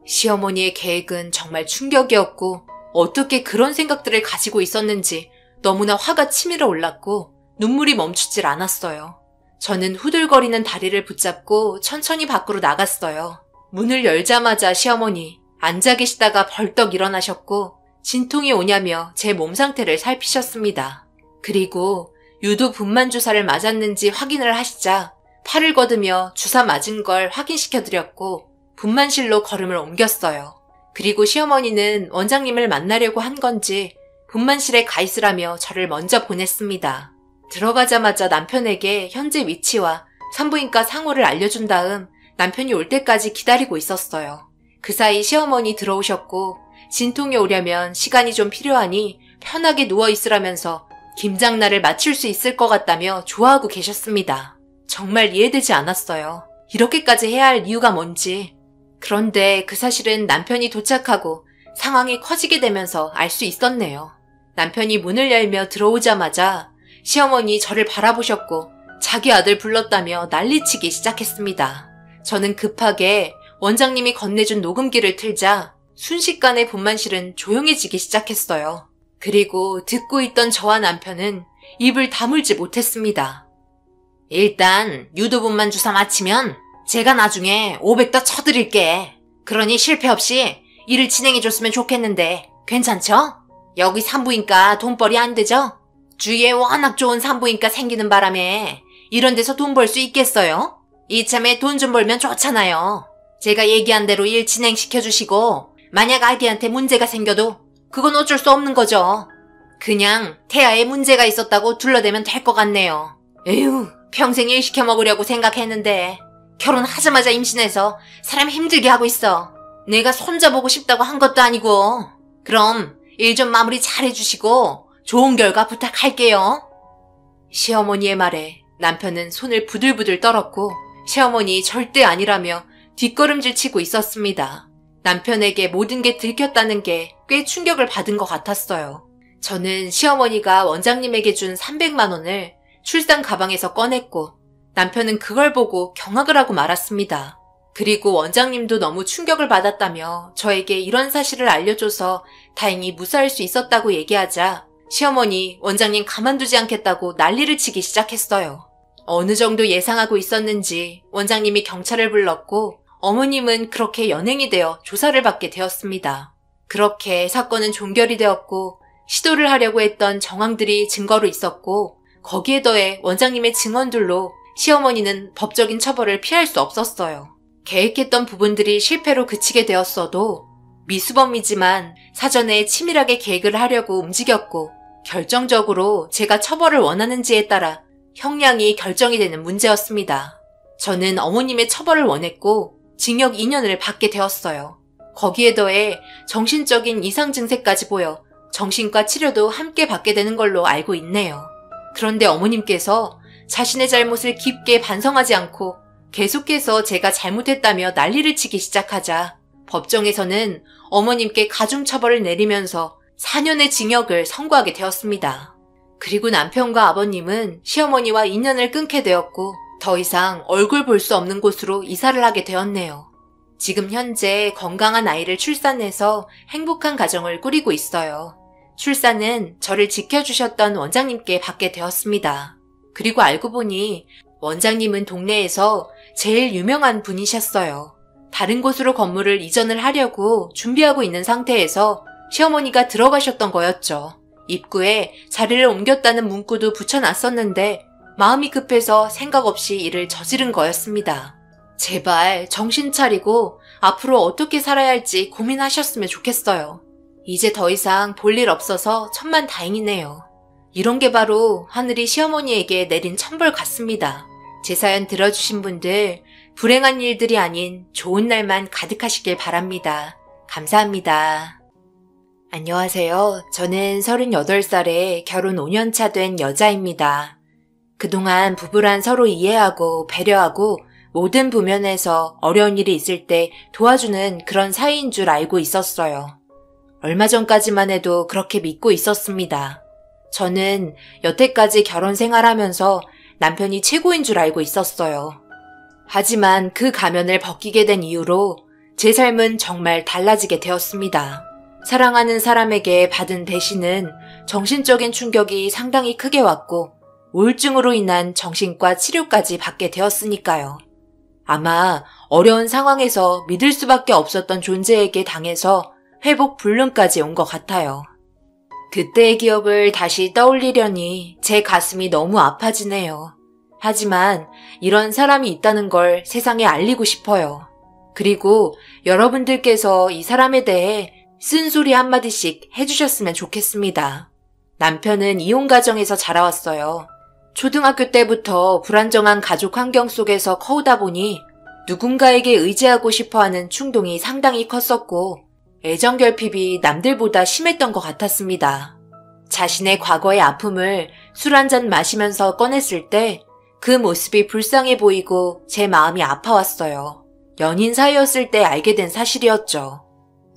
시어머니의 계획은 정말 충격이었고 어떻게 그런 생각들을 가지고 있었는지 너무나 화가 치밀어 올랐고 눈물이 멈추질 않았어요. 저는 후들거리는 다리를 붙잡고 천천히 밖으로 나갔어요. 문을 열자마자 시어머니 앉아 계시다가 벌떡 일어나셨고 진통이 오냐며 제 몸 상태를 살피셨습니다. 그리고 유도 분만 주사를 맞았는지 확인을 하시자 팔을 걷으며 주사 맞은 걸 확인시켜드렸고 분만실로 걸음을 옮겼어요. 그리고 시어머니는 원장님을 만나려고 한 건지 분만실에 가 있으라며 저를 먼저 보냈습니다. 들어가자마자 남편에게 현재 위치와 산부인과 상호를 알려준 다음 남편이 올 때까지 기다리고 있었어요. 그 사이 시어머니 들어오셨고 진통이 오려면 시간이 좀 필요하니 편하게 누워있으라면서 김장날을 마칠 수 있을 것 같다며 좋아하고 계셨습니다. 정말 이해되지 않았어요. 이렇게까지 해야 할 이유가 뭔지. 그런데 그 사실은 남편이 도착하고 상황이 커지게 되면서 알 수 있었네요. 남편이 문을 열며 들어오자마자 시어머니 저를 바라보셨고 자기 아들 불렀다며 난리치기 시작했습니다. 저는 급하게 원장님이 건네준 녹음기를 틀자 순식간에 분만실은 조용해지기 시작했어요. 그리고 듣고 있던 저와 남편은 입을 다물지 못했습니다. 일단 유도분만 주사 마치면 제가 나중에 500더 쳐드릴게. 그러니 실패 없이 일을 진행해줬으면 좋겠는데 괜찮죠? 여기 산부인과 돈벌이 안 되죠? 주위에 워낙 좋은 산부인과 생기는 바람에 이런 데서 돈 벌 수 있겠어요? 이참에 돈 좀 벌면 좋잖아요. 제가 얘기한 대로 일 진행시켜주시고 만약 아기한테 문제가 생겨도 그건 어쩔 수 없는 거죠. 그냥 태아에 문제가 있었다고 둘러대면 될 것 같네요. 에휴, 평생 일 시켜 먹으려고 생각했는데 결혼하자마자 임신해서 사람 힘들게 하고 있어. 내가 손자보고 싶다고 한 것도 아니고. 그럼 일 좀 마무리 잘 해주시고 좋은 결과 부탁할게요. 시어머니의 말에 남편은 손을 부들부들 떨었고 시어머니 절대 아니라며 뒷걸음질 치고 있었습니다. 남편에게 모든 게 들켰다는 게 꽤 충격을 받은 것 같았어요. 저는 시어머니가 원장님에게 준 300만 원을 출산 가방에서 꺼냈고 남편은 그걸 보고 경악을 하고 말았습니다. 그리고 원장님도 너무 충격을 받았다며 저에게 이런 사실을 알려줘서 다행히 무사할 수 있었다고 얘기하자 시어머니 원장님 가만두지 않겠다고 난리를 치기 시작했어요. 어느 정도 예상하고 있었는지 원장님이 경찰을 불렀고 어머님은 그렇게 연행이 되어 조사를 받게 되었습니다. 그렇게 사건은 종결이 되었고 시도를 하려고 했던 정황들이 증거로 있었고 거기에 더해 원장님의 증언들로 시어머니는 법적인 처벌을 피할 수 없었어요. 계획했던 부분들이 실패로 그치게 되었어도 미수범이지만 사전에 치밀하게 계획을 하려고 움직였고 결정적으로 제가 처벌을 원하는지에 따라 형량이 결정이 되는 문제였습니다. 저는 어머님의 처벌을 원했고 징역 2년을 받게 되었어요. 거기에 더해 정신적인 이상 증세까지 보여 정신과 치료도 함께 받게 되는 걸로 알고 있네요. 그런데 어머님께서 자신의 잘못을 깊게 반성하지 않고 계속해서 제가 잘못했다며 난리를 치기 시작하자 법정에서는 어머님께 가중처벌을 내리면서 4년의 징역을 선고하게 되었습니다. 그리고 남편과 아버님은 시어머니와 인연을 끊게 되었고 더 이상 얼굴 볼 수 없는 곳으로 이사를 하게 되었네요. 지금 현재 건강한 아이를 출산해서 행복한 가정을 꾸리고 있어요. 출산은 저를 지켜주셨던 원장님께 받게 되었습니다. 그리고 알고 보니 원장님은 동네에서 제일 유명한 분이셨어요. 다른 곳으로 건물을 이전을 하려고 준비하고 있는 상태에서 시어머니가 들어가셨던 거였죠. 입구에 자리를 옮겼다는 문구도 붙여놨었는데 마음이 급해서 생각 없이 일을 저지른 거였습니다. 제발 정신 차리고 앞으로 어떻게 살아야 할지 고민하셨으면 좋겠어요. 이제 더 이상 볼 일 없어서 천만다행이네요. 이런 게 바로 하늘이 시어머니에게 내린 천벌 같습니다. 제 사연 들어주신 분들 불행한 일들이 아닌 좋은 날만 가득하시길 바랍니다. 감사합니다. 안녕하세요. 저는 38살에 결혼 5년차 된 여자입니다. 그동안 부부란 서로 이해하고 배려하고 모든 부면에서 어려운 일이 있을 때 도와주는 그런 사이인 줄 알고 있었어요. 얼마 전까지만 해도 그렇게 믿고 있었습니다. 저는 여태까지 결혼 생활하면서 남편이 최고인 줄 알고 있었어요. 하지만 그 가면을 벗기게 된 이후로 제 삶은 정말 달라지게 되었습니다. 사랑하는 사람에게 받은 대신은 정신적인 충격이 상당히 크게 왔고 우울증으로 인한 정신과 치료까지 받게 되었으니까요. 아마 어려운 상황에서 믿을 수밖에 없었던 존재에게 당해서 회복 불능까지 온 것 같아요. 그때의 기억을 다시 떠올리려니 제 가슴이 너무 아파지네요. 하지만 이런 사람이 있다는 걸 세상에 알리고 싶어요. 그리고 여러분들께서 이 사람에 대해 쓴소리 한마디씩 해주셨으면 좋겠습니다. 남편은 이혼 가정에서 자라왔어요. 초등학교 때부터 불안정한 가족 환경 속에서 커오다 보니 누군가에게 의지하고 싶어하는 충동이 상당히 컸었고 애정결핍이 남들보다 심했던 것 같았습니다. 자신의 과거의 아픔을 술 한 잔 마시면서 꺼냈을 때 그 모습이 불쌍해 보이고 제 마음이 아파왔어요. 연인 사이였을 때 알게 된 사실이었죠.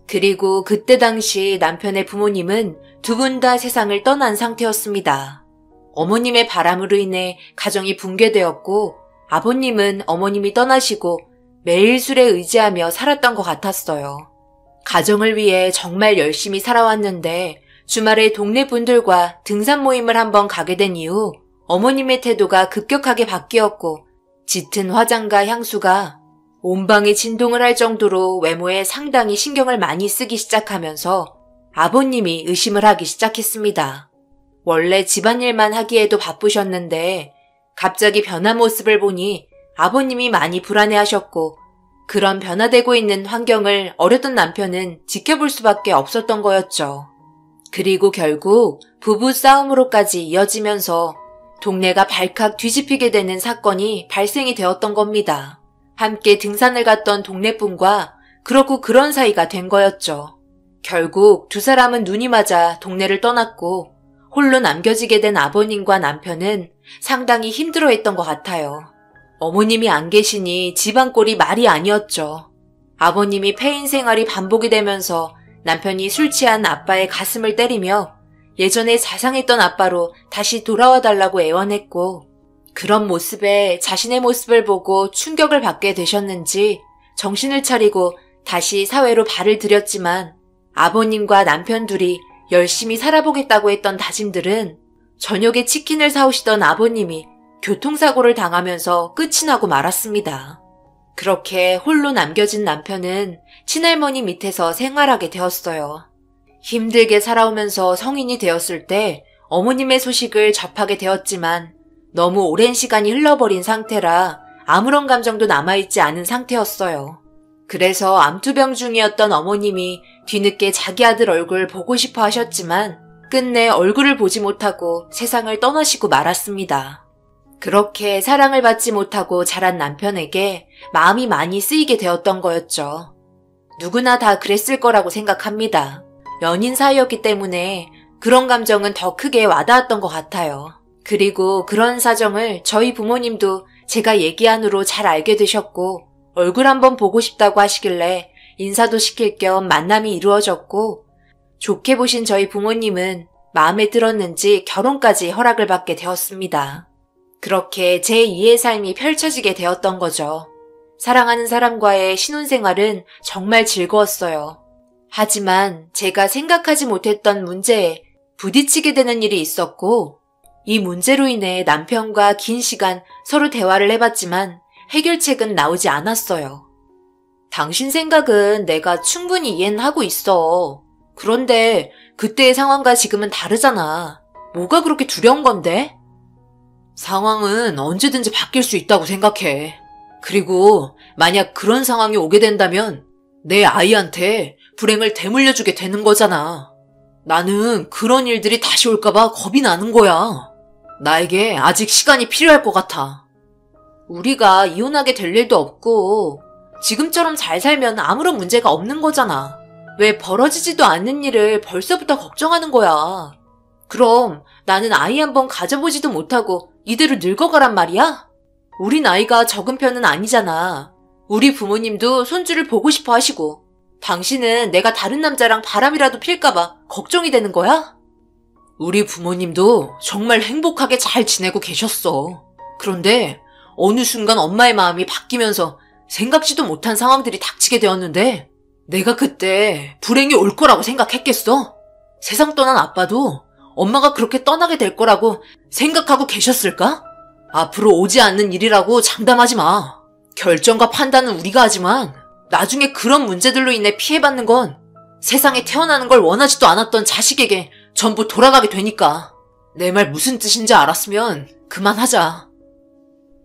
그리고 그때 당시 남편의 부모님은 두 분 다 세상을 떠난 상태였습니다. 어머님의 바람으로 인해 가정이 붕괴되었고 아버님은 어머님이 떠나시고 매일 술에 의지하며 살았던 것 같았어요. 가정을 위해 정말 열심히 살아왔는데 주말에 동네 분들과 등산 모임을 한번 가게 된 이후 어머님의 태도가 급격하게 바뀌었고 짙은 화장과 향수가 온 방에 진동을 할 정도로 외모에 상당히 신경을 많이 쓰기 시작하면서 아버님이 의심을 하기 시작했습니다. 원래 집안일만 하기에도 바쁘셨는데 갑자기 변한 모습을 보니 아버님이 많이 불안해하셨고 그런 변화되고 있는 환경을 어렸던 남편은 지켜볼 수밖에 없었던 거였죠. 그리고 결국 부부 싸움으로까지 이어지면서 동네가 발칵 뒤집히게 되는 사건이 발생이 되었던 겁니다. 함께 등산을 갔던 동네분과 그렇고 그런 사이가 된 거였죠. 결국 두 사람은 눈이 맞아 동네를 떠났고 홀로 남겨지게 된 아버님과 남편은 상당히 힘들어했던 것 같아요. 어머님이 안 계시니 집안 꼴이 말이 아니었죠. 아버님이 폐인 생활이 반복이 되면서 남편이 술 취한 아빠의 가슴을 때리며 예전에 자상했던 아빠로 다시 돌아와 달라고 애원했고 그런 모습에 자신의 모습을 보고 충격을 받게 되셨는지 정신을 차리고 다시 사회로 발을 들였지만 아버님과 남편 둘이 열심히 살아보겠다고 했던 다짐들은 저녁에 치킨을 사오시던 아버님이 교통사고를 당하면서 끝이 나고 말았습니다. 그렇게 홀로 남겨진 남편은 친할머니 밑에서 생활하게 되었어요. 힘들게 살아오면서 성인이 되었을 때 어머님의 소식을 접하게 되었지만 너무 오랜 시간이 흘러버린 상태라 아무런 감정도 남아있지 않은 상태였어요. 그래서 암투병 중이었던 어머님이 뒤늦게 자기 아들 얼굴 보고 싶어 하셨지만 끝내 얼굴을 보지 못하고 세상을 떠나시고 말았습니다. 그렇게 사랑을 받지 못하고 자란 남편에게 마음이 많이 쓰이게 되었던 거였죠. 누구나 다 그랬을 거라고 생각합니다. 연인 사이였기 때문에 그런 감정은 더 크게 와닿았던 것 같아요. 그리고 그런 사정을 저희 부모님도 제가 얘기한 후로 잘 알게 되셨고 얼굴 한번 보고 싶다고 하시길래 인사도 시킬 겸 만남이 이루어졌고 좋게 보신 저희 부모님은 마음에 들었는지 결혼까지 허락을 받게 되었습니다. 그렇게 제2의 삶이 펼쳐지게 되었던 거죠. 사랑하는 사람과의 신혼생활은 정말 즐거웠어요. 하지만 제가 생각하지 못했던 문제에 부딪히게 되는 일이 있었고 이 문제로 인해 남편과 긴 시간 서로 대화를 해봤지만 해결책은 나오지 않았어요. 당신 생각은 내가 충분히 이해는 하고 있어. 그런데 그때의 상황과 지금은 다르잖아. 뭐가 그렇게 두려운 건데? 상황은 언제든지 바뀔 수 있다고 생각해. 그리고 만약 그런 상황이 오게 된다면 내 아이한테 불행을 되물려주게 되는 거잖아. 나는 그런 일들이 다시 올까봐 겁이 나는 거야. 나에게 아직 시간이 필요할 것 같아. 우리가 이혼하게 될 일도 없고 지금처럼 잘 살면 아무런 문제가 없는 거잖아. 왜 벌어지지도 않는 일을 벌써부터 걱정하는 거야. 그럼 나는 아이 한번 가져보지도 못하고 이대로 늙어가란 말이야? 우리 나이가 적은 편은 아니잖아. 우리 부모님도 손주를 보고 싶어 하시고 당신은 내가 다른 남자랑 바람이라도 필까봐 걱정이 되는 거야? 우리 부모님도 정말 행복하게 잘 지내고 계셨어. 그런데 어느 순간 엄마의 마음이 바뀌면서 생각지도 못한 상황들이 닥치게 되었는데 내가 그때 불행이 올 거라고 생각했겠어? 세상 떠난 아빠도 엄마가 그렇게 떠나게 될 거라고 생각하고 계셨을까? 앞으로 오지 않는 일이라고 장담하지 마. 결정과 판단은 우리가 하지만 나중에 그런 문제들로 인해 피해받는 건 세상에 태어나는 걸 원하지도 않았던 자식에게 전부 돌아가게 되니까. 내 말 무슨 뜻인지 알았으면 그만하자.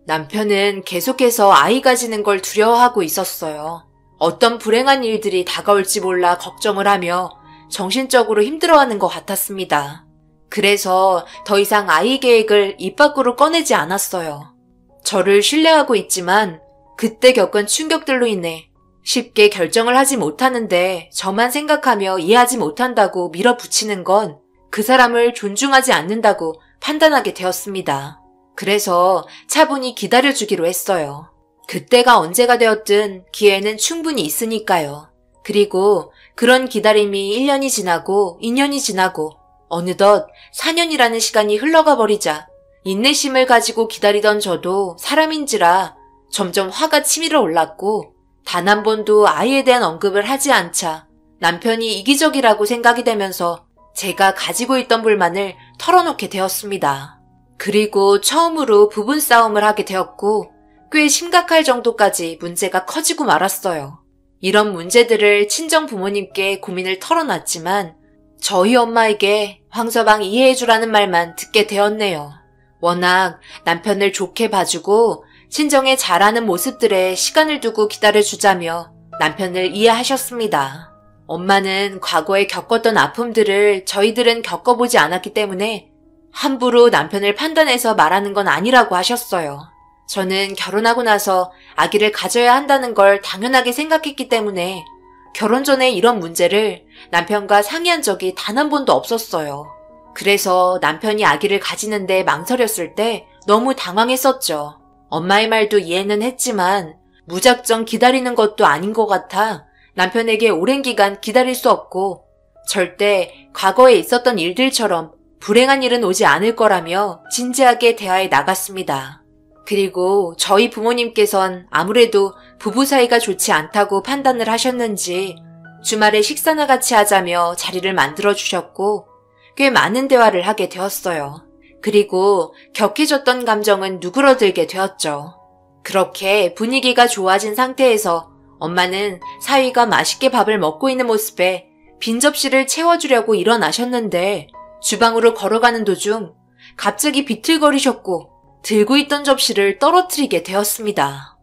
남편은 계속해서 아이 가지는 걸 두려워하고 있었어요. 어떤 불행한 일들이 다가올지 몰라 걱정을 하며 정신적으로 힘들어하는 것 같았습니다. 그래서 더 이상 아이 계획을 입 밖으로 꺼내지 않았어요. 저를 신뢰하고 있지만 그때 겪은 충격들로 인해 쉽게 결정을 하지 못하는데 저만 생각하며 이해하지 못한다고 밀어붙이는 건 그 사람을 존중하지 않는다고 판단하게 되었습니다. 그래서 차분히 기다려주기로 했어요. 그때가 언제가 되었든 기회는 충분히 있으니까요. 그리고 그런 기다림이 1년이 지나고 2년이 지나고 어느덧 4년이라는 시간이 흘러가 버리자 인내심을 가지고 기다리던 저도 사람인지라 점점 화가 치밀어 올랐고 단 한 번도 아이에 대한 언급을 하지 않자 남편이 이기적이라고 생각이 되면서 제가 가지고 있던 불만을 털어놓게 되었습니다. 그리고 처음으로 부부싸움을 하게 되었고 꽤 심각할 정도까지 문제가 커지고 말았어요. 이런 문제들을 친정 부모님께 고민을 털어놨지만 저희 엄마에게 황서방 이해해주라는 말만 듣게 되었네요. 워낙 남편을 좋게 봐주고 친정에 잘하는 모습들에 시간을 두고 기다려주자며 남편을 이해하셨습니다. 엄마는 과거에 겪었던 아픔들을 저희들은 겪어보지 않았기 때문에 함부로 남편을 판단해서 말하는 건 아니라고 하셨어요. 저는 결혼하고 나서 아기를 가져야 한다는 걸 당연하게 생각했기 때문에 결혼 전에 이런 문제를 남편과 상의한 적이 단 한 번도 없었어요. 그래서 남편이 아기를 가지는데 망설였을 때 너무 당황했었죠. 엄마의 말도 이해는 했지만 무작정 기다리는 것도 아닌 것 같아 남편에게 오랜 기간 기다릴 수 없고 절대 과거에 있었던 일들처럼 불행한 일은 오지 않을 거라며 진지하게 대화에 나갔습니다. 그리고 저희 부모님께선 아무래도 부부 사이가 좋지 않다고 판단을 하셨는지 주말에 식사나 같이 하자며 자리를 만들어 주셨고 꽤 많은 대화를 하게 되었어요. 그리고 격해졌던 감정은 누그러들게 되었죠. 그렇게 분위기가 좋아진 상태에서 엄마는 사위가 맛있게 밥을 먹고 있는 모습에 빈 접시를 채워주려고 일어나셨는데 주방으로 걸어가는 도중 갑자기 비틀거리셨고 들고 있던 접시를 떨어뜨리게 되었습니다.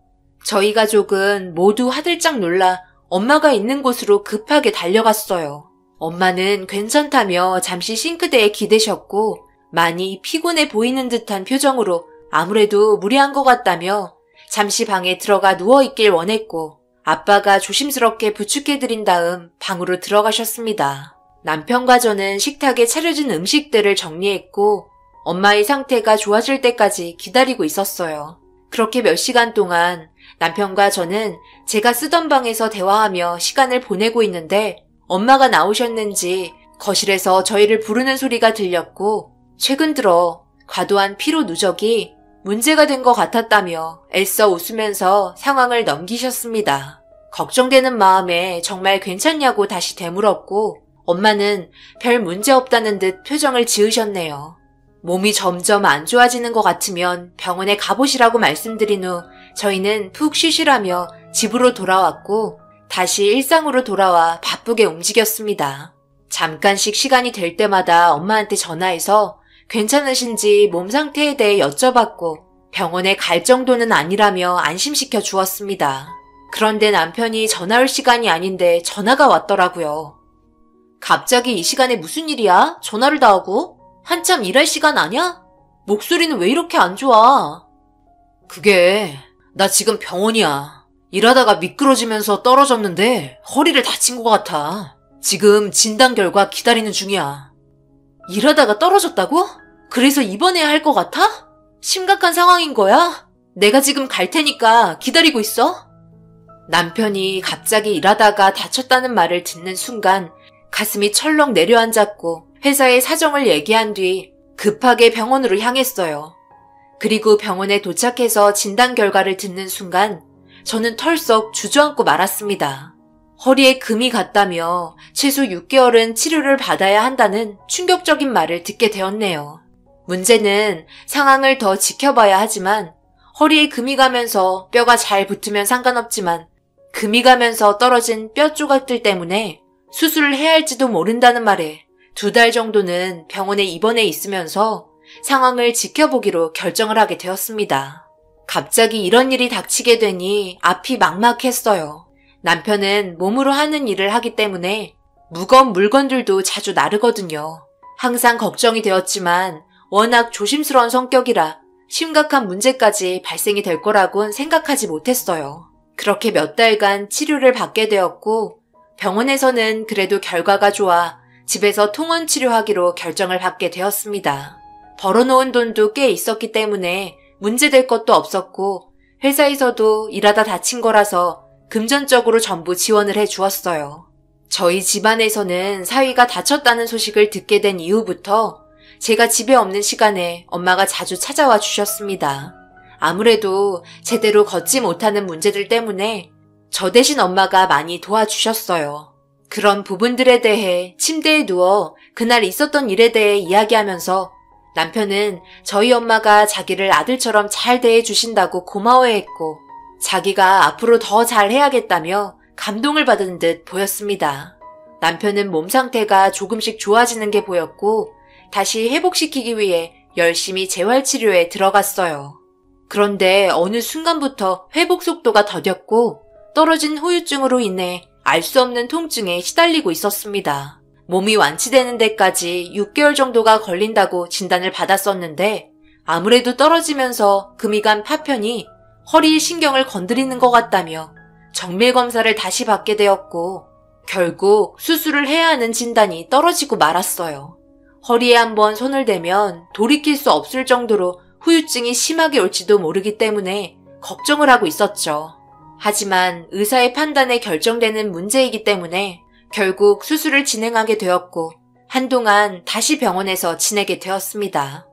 저희 가족은 모두 화들짝 놀라 엄마가 있는 곳으로 급하게 달려갔어요. 엄마는 괜찮다며 잠시 싱크대에 기대셨고 많이 피곤해 보이는 듯한 표정으로 아무래도 무리한 것 같다며 잠시 방에 들어가 누워있길 원했고 아빠가 조심스럽게 부축해드린 다음 방으로 들어가셨습니다. 남편과 저는 식탁에 차려진 음식들을 정리했고 엄마의 상태가 좋아질 때까지 기다리고 있었어요. 그렇게 몇 시간 동안 남편과 저는 제가 쓰던 방에서 대화하며 시간을 보내고 있는데 엄마가 나오셨는지 거실에서 저희를 부르는 소리가 들렸고 최근 들어 과도한 피로 누적이 문제가 된 것 같았다며 애써 웃으면서 상황을 넘기셨습니다. 걱정되는 마음에 정말 괜찮냐고 다시 되물었고 엄마는 별 문제 없다는 듯 표정을 지으셨네요. 몸이 점점 안 좋아지는 것 같으면 병원에 가보시라고 말씀드린 후 저희는 푹 쉬시라며 집으로 돌아왔고 다시 일상으로 돌아와 바쁘게 움직였습니다. 잠깐씩 시간이 될 때마다 엄마한테 전화해서 괜찮으신지 몸 상태에 대해 여쭤봤고 병원에 갈 정도는 아니라며 안심시켜 주었습니다. 그런데 남편이 전화 올 시간이 아닌데 전화가 왔더라고요. 갑자기 이 시간에 무슨 일이야? 전화를 다 하고? 한참 일할 시간 아냐? 목소리는 왜 이렇게 안 좋아? 그게 나 지금 병원이야. 일하다가 미끄러지면서 떨어졌는데 허리를 다친 것 같아. 지금 진단 결과 기다리는 중이야. 일하다가 떨어졌다고? 그래서 입원해야 할 것 같아? 심각한 상황인 거야? 내가 지금 갈 테니까 기다리고 있어. 남편이 갑자기 일하다가 다쳤다는 말을 듣는 순간 가슴이 철렁 내려앉았고 회사에 사정을 얘기한 뒤 급하게 병원으로 향했어요. 그리고 병원에 도착해서 진단 결과를 듣는 순간 저는 털썩 주저앉고 말았습니다. 허리에 금이 갔다며 최소 6개월은 치료를 받아야 한다는 충격적인 말을 듣게 되었네요. 문제는 상황을 더 지켜봐야 하지만 허리에 금이 가면서 뼈가 잘 붙으면 상관없지만 금이 가면서 떨어진 뼈 조각들 때문에 수술을 해야 할지도 모른다는 말에 2달 정도는 병원에 입원해 있으면서 상황을 지켜보기로 결정을 하게 되었습니다. 갑자기 이런 일이 닥치게 되니 앞이 막막했어요. 남편은 몸으로 하는 일을 하기 때문에 무거운 물건들도 자주 나르거든요. 항상 걱정이 되었지만 워낙 조심스러운 성격이라 심각한 문제까지 발생이 될 거라곤 생각하지 못했어요. 그렇게 몇 달간 치료를 받게 되었고 병원에서는 그래도 결과가 좋아 집에서 통원 치료하기로 결정을 받게 되었습니다. 벌어놓은 돈도 꽤 있었기 때문에 문제될 것도 없었고 회사에서도 일하다 다친 거라서 금전적으로 전부 지원을 해 주었어요. 저희 집안에서는 사위가 다쳤다는 소식을 듣게 된 이후부터 제가 집에 없는 시간에 엄마가 자주 찾아와 주셨습니다. 아무래도 제대로 걷지 못하는 문제들 때문에 저 대신 엄마가 많이 도와주셨어요. 그런 부분들에 대해 침대에 누워 그날 있었던 일에 대해 이야기하면서 남편은 저희 엄마가 자기를 아들처럼 잘 대해주신다고 고마워했고 자기가 앞으로 더 잘해야겠다며 감동을 받은 듯 보였습니다. 남편은 몸 상태가 조금씩 좋아지는 게 보였고 다시 회복시키기 위해 열심히 재활치료에 들어갔어요. 그런데 어느 순간부터 회복 속도가 더뎠고 떨어진 후유증으로 인해 알 수 없는 통증에 시달리고 있었습니다. 몸이 완치되는 데까지 6개월 정도가 걸린다고 진단을 받았었는데 아무래도 떨어지면서 금이 간 파편이 허리 신경을 건드리는 것 같다며 정밀 검사를 다시 받게 되었고 결국 수술을 해야 하는 진단이 떨어지고 말았어요. 허리에 한번 손을 대면 돌이킬 수 없을 정도로 후유증이 심하게 올지도 모르기 때문에 걱정을 하고 있었죠. 하지만 의사의 판단에 결정되는 문제이기 때문에 결국 수술을 진행하게 되었고 한동안 다시 병원에서 지내게 되었습니다.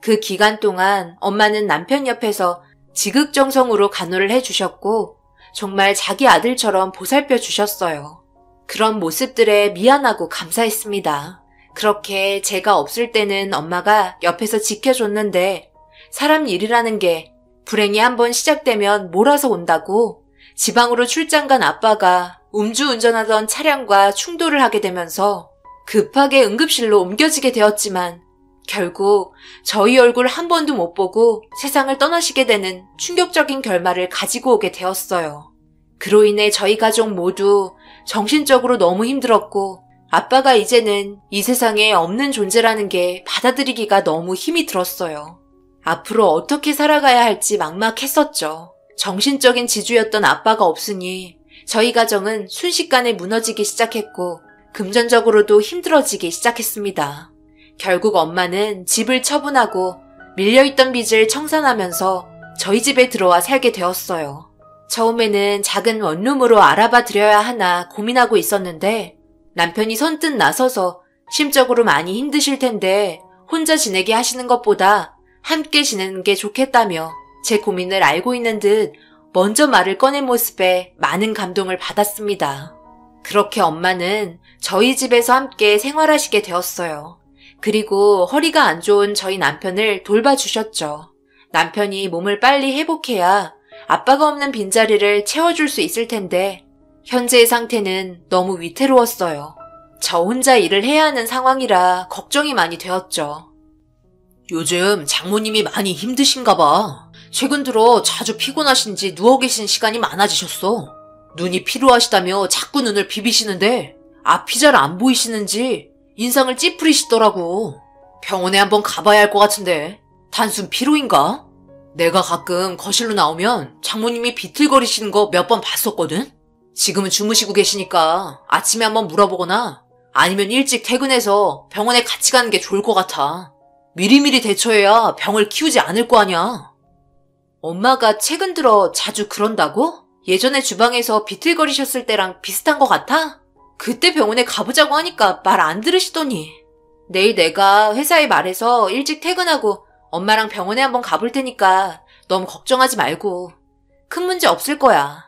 그 기간 동안 엄마는 남편 옆에서 지극정성으로 간호를 해주셨고 정말 자기 아들처럼 보살펴 주셨어요. 그런 모습들에 미안하고 감사했습니다. 그렇게 제가 없을 때는 엄마가 옆에서 지켜줬는데 사람 일이라는 게 불행이 한번 시작되면 몰아서 온다고 지방으로 출장 간 아빠가 음주운전하던 차량과 충돌을 하게 되면서 급하게 응급실로 옮겨지게 되었지만 결국 저희 얼굴 한 번도 못 보고 세상을 떠나시게 되는 충격적인 결말을 가지고 오게 되었어요. 그로 인해 저희 가족 모두 정신적으로 너무 힘들었고 아빠가 이제는 이 세상에 없는 존재라는 게 받아들이기가 너무 힘이 들었어요. 앞으로 어떻게 살아가야 할지 막막했었죠. 정신적인 지주였던 아빠가 없으니 저희 가정은 순식간에 무너지기 시작했고 금전적으로도 힘들어지기 시작했습니다. 결국 엄마는 집을 처분하고 밀려있던 빚을 청산하면서 저희 집에 들어와 살게 되었어요. 처음에는 작은 원룸으로 알아봐 드려야 하나 고민하고 있었는데 남편이 선뜻 나서서 심적으로 많이 힘드실 텐데 혼자 지내게 하시는 것보다 함께 지내는 게 좋겠다며 제 고민을 알고 있는 듯 먼저 말을 꺼낸 모습에 많은 감동을 받았습니다. 그렇게 엄마는 저희 집에서 함께 생활하시게 되었어요. 그리고 허리가 안 좋은 저희 남편을 돌봐주셨죠. 남편이 몸을 빨리 회복해야 아빠가 없는 빈자리를 채워줄 수 있을 텐데 현재의 상태는 너무 위태로웠어요. 저 혼자 일을 해야 하는 상황이라 걱정이 많이 되었죠. 요즘 장모님이 많이 힘드신가 봐. 최근 들어 자주 피곤하신지 누워 계신 시간이 많아지셨어. 눈이 피로하시다며 자꾸 눈을 비비시는데 앞이 잘 안 보이시는지 인상을 찌푸리시더라고. 병원에 한번 가봐야 할 것 같은데 단순 피로인가? 내가 가끔 거실로 나오면 장모님이 비틀거리시는 거 몇 번 봤었거든? 지금은 주무시고 계시니까 아침에 한번 물어보거나 아니면 일찍 퇴근해서 병원에 같이 가는 게 좋을 것 같아. 미리미리 대처해야 병을 키우지 않을 거 아냐. 엄마가 최근 들어 자주 그런다고? 예전에 주방에서 비틀거리셨을 때랑 비슷한 것 같아? 그때 병원에 가보자고 하니까 말 안 들으시더니. 내일 내가 회사에 말해서 일찍 퇴근하고 엄마랑 병원에 한번 가볼 테니까 너무 걱정하지 말고. 큰 문제 없을 거야.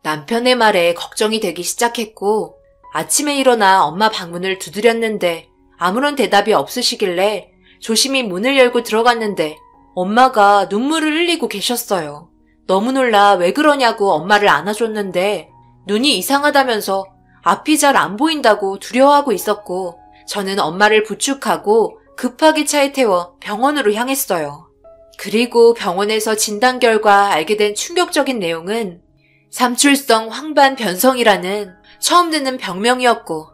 남편의 말에 걱정이 되기 시작했고 아침에 일어나 엄마 방문을 두드렸는데 아무런 대답이 없으시길래 조심히 문을 열고 들어갔는데 엄마가 눈물을 흘리고 계셨어요. 너무 놀라 왜 그러냐고 엄마를 안아줬는데 눈이 이상하다면서 앞이 잘 안 보인다고 두려워하고 있었고 저는 엄마를 부축하고 급하게 차에 태워 병원으로 향했어요. 그리고 병원에서 진단 결과 알게 된 충격적인 내용은 삼출성 황반 변성이라는 처음 듣는 병명이었고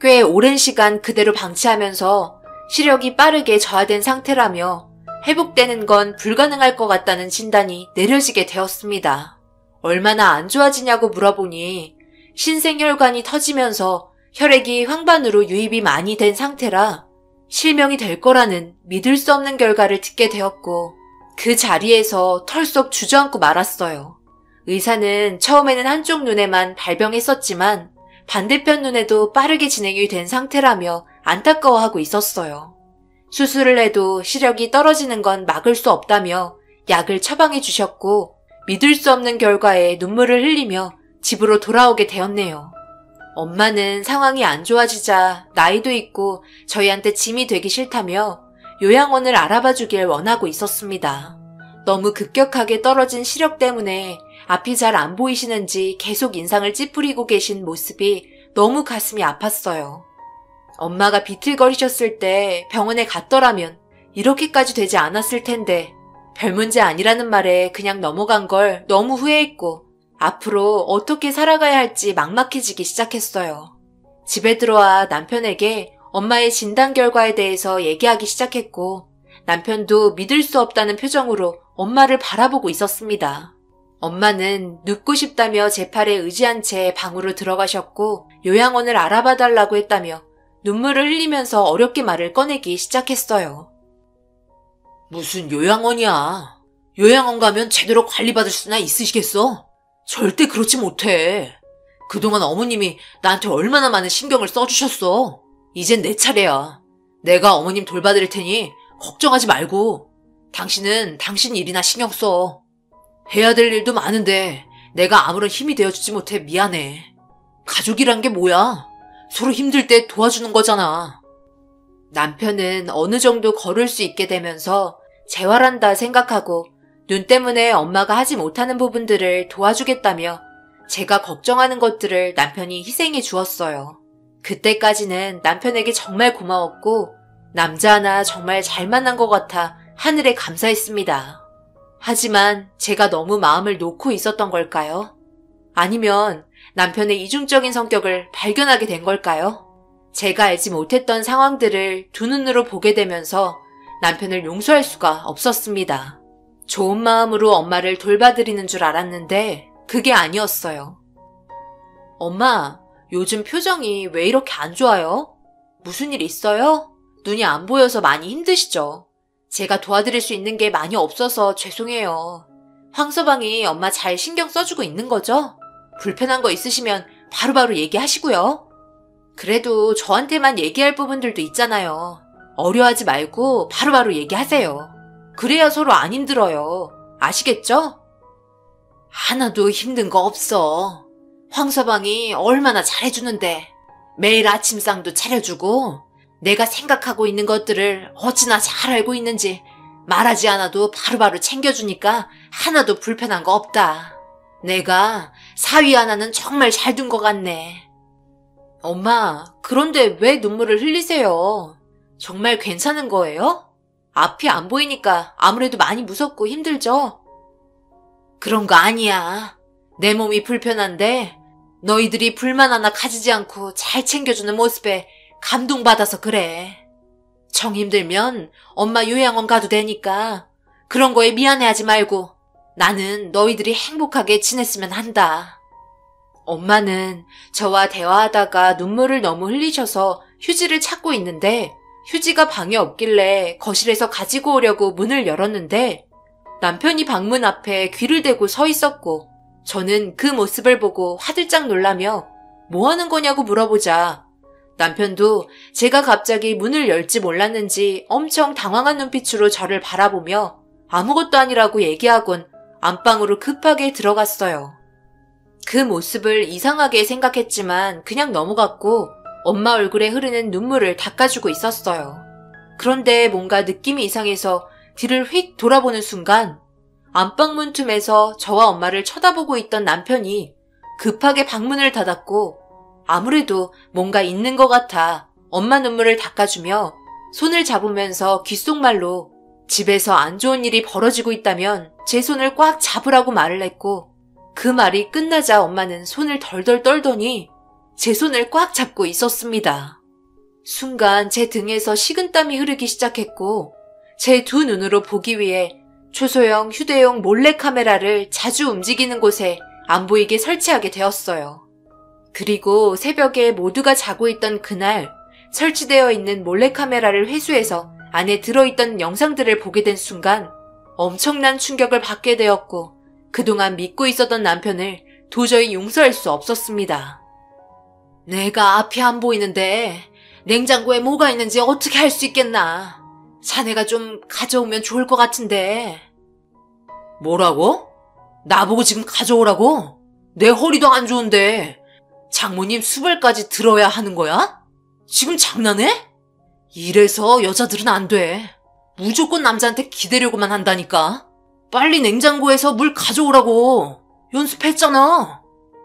꽤 오랜 시간 그대로 방치하면서 시력이 빠르게 저하된 상태라며 회복되는 건 불가능할 것 같다는 진단이 내려지게 되었습니다. 얼마나 안 좋아지냐고 물어보니 신생혈관이 터지면서 혈액이 황반으로 유입이 많이 된 상태라 실명이 될 거라는 믿을 수 없는 결과를 듣게 되었고 그 자리에서 털썩 주저앉고 말았어요. 의사는 처음에는 한쪽 눈에만 발병했었지만 반대편 눈에도 빠르게 진행이 된 상태라며 안타까워하고 있었어요. 수술을 해도 시력이 떨어지는 건 막을 수 없다며 약을 처방해 주셨고 믿을 수 없는 결과에 눈물을 흘리며 집으로 돌아오게 되었네요. 엄마는 상황이 안 좋아지자 나이도 있고 저희한테 짐이 되기 싫다며 요양원을 알아봐 주길 원하고 있었습니다. 너무 급격하게 떨어진 시력 때문에 앞이 잘 안 보이시는지 계속 인상을 찌푸리고 계신 모습이 너무 가슴이 아팠어요. 엄마가 비틀거리셨을 때 병원에 갔더라면 이렇게까지 되지 않았을 텐데 별 문제 아니라는 말에 그냥 넘어간 걸 너무 후회했고 앞으로 어떻게 살아가야 할지 막막해지기 시작했어요. 집에 들어와 남편에게 엄마의 진단 결과에 대해서 얘기하기 시작했고 남편도 믿을 수 없다는 표정으로 엄마를 바라보고 있었습니다. 엄마는 눕고 싶다며 제 팔에 의지한 채 방으로 들어가셨고 요양원을 알아봐 달라고 했다며 눈물을 흘리면서 어렵게 말을 꺼내기 시작했어요. 무슨 요양원이야. 요양원 가면 제대로 관리받을 수나 있으시겠어? 절대 그렇지 못해. 그동안 어머님이 나한테 얼마나 많은 신경을 써주셨어. 이젠 내 차례야. 내가 어머님 돌봐드릴 테니 걱정하지 말고 당신은 당신 일이나 신경 써. 해야 될 일도 많은데 내가 아무런 힘이 되어주지 못해 미안해. 가족이란 게 뭐야? 서로 힘들 때 도와주는 거잖아. 남편은 어느 정도 걸을 수 있게 되면서 재활한다 생각하고 눈 때문에 엄마가 하지 못하는 부분들을 도와주겠다며 제가 걱정하는 것들을 남편이 희생해 주었어요. 그때까지는 남편에게 정말 고마웠고 남자 하나 정말 잘 만난 것 같아 하늘에 감사했습니다. 하지만 제가 너무 마음을 놓고 있었던 걸까요? 아니면 남편의 이중적인 성격을 발견하게 된 걸까요? 제가 알지 못했던 상황들을 두 눈으로 보게 되면서 남편을 용서할 수가 없었습니다. 좋은 마음으로 엄마를 돌봐드리는 줄 알았는데 그게 아니었어요. 엄마, 요즘 표정이 왜 이렇게 안 좋아요? 무슨 일 있어요? 눈이 안 보여서 많이 힘드시죠? 제가 도와드릴 수 있는 게 많이 없어서 죄송해요. 황서방이 엄마 잘 신경 써주고 있는 거죠? 불편한 거 있으시면 바로바로 얘기하시고요. 그래도 저한테만 얘기할 부분들도 있잖아요. 어려워하지 말고 바로바로 얘기하세요. 그래야 서로 안 힘들어요. 아시겠죠? 하나도 힘든 거 없어. 황서방이 얼마나 잘해주는데 매일 아침상도 차려주고 내가 생각하고 있는 것들을 어찌나 잘 알고 있는지 말하지 않아도 바로바로 챙겨주니까 하나도 불편한 거 없다. 내가 사위 하나는 정말 잘 둔 것 같네. 엄마, 그런데 왜 눈물을 흘리세요? 정말 괜찮은 거예요? 앞이 안 보이니까 아무래도 많이 무섭고 힘들죠? 그런 거 아니야. 내 몸이 불편한데 너희들이 불만 하나 가지지 않고 잘 챙겨주는 모습에 감동받아서 그래. 정 힘들면 엄마 요양원 가도 되니까 그런 거에 미안해하지 말고 나는 너희들이 행복하게 지냈으면 한다. 엄마는 저와 대화하다가 눈물을 너무 흘리셔서 휴지를 찾고 있는데 휴지가 방에 없길래 거실에서 가지고 오려고 문을 열었는데 남편이 방문 앞에 귀를 대고 서 있었고 저는 그 모습을 보고 화들짝 놀라며 뭐 하는 거냐고 물어보자 남편도 제가 갑자기 문을 열지 몰랐는지 엄청 당황한 눈빛으로 저를 바라보며 아무것도 아니라고 얘기하곤 안방으로 급하게 들어갔어요. 그 모습을 이상하게 생각했지만 그냥 넘어갔고 엄마 얼굴에 흐르는 눈물을 닦아주고 있었어요. 그런데 뭔가 느낌이 이상해서 뒤를 휙 돌아보는 순간 안방문 틈에서 저와 엄마를 쳐다보고 있던 남편이 급하게 방문을 닫았고 아무래도 뭔가 있는 것 같아 엄마 눈물을 닦아주며 손을 잡으면서 귓속말로 집에서 안 좋은 일이 벌어지고 있다면 제 손을 꽉 잡으라고 말을 했고 그 말이 끝나자 엄마는 손을 덜덜 떨더니 제 손을 꽉 잡고 있었습니다. 순간 제 등에서 식은땀이 흐르기 시작했고 제 두 눈으로 보기 위해 초소형 휴대용 몰래카메라를 자주 움직이는 곳에 안 보이게 설치하게 되었어요. 그리고 새벽에 모두가 자고 있던 그날 설치되어 있는 몰래카메라를 회수해서 안에 들어있던 영상들을 보게 된 순간 엄청난 충격을 받게 되었고 그동안 믿고 있었던 남편을 도저히 용서할 수 없었습니다. 내가 앞이 안 보이는데 냉장고에 뭐가 있는지 어떻게 알 수 있겠나. 자네가 좀 가져오면 좋을 것 같은데. 뭐라고? 나보고 지금 가져오라고? 내 허리도 안 좋은데 장모님 수발까지 들어야 하는 거야? 지금 장난해? 이래서 여자들은 안 돼. 무조건 남자한테 기대려고만 한다니까. 빨리 냉장고에서 물 가져오라고. 연습했잖아.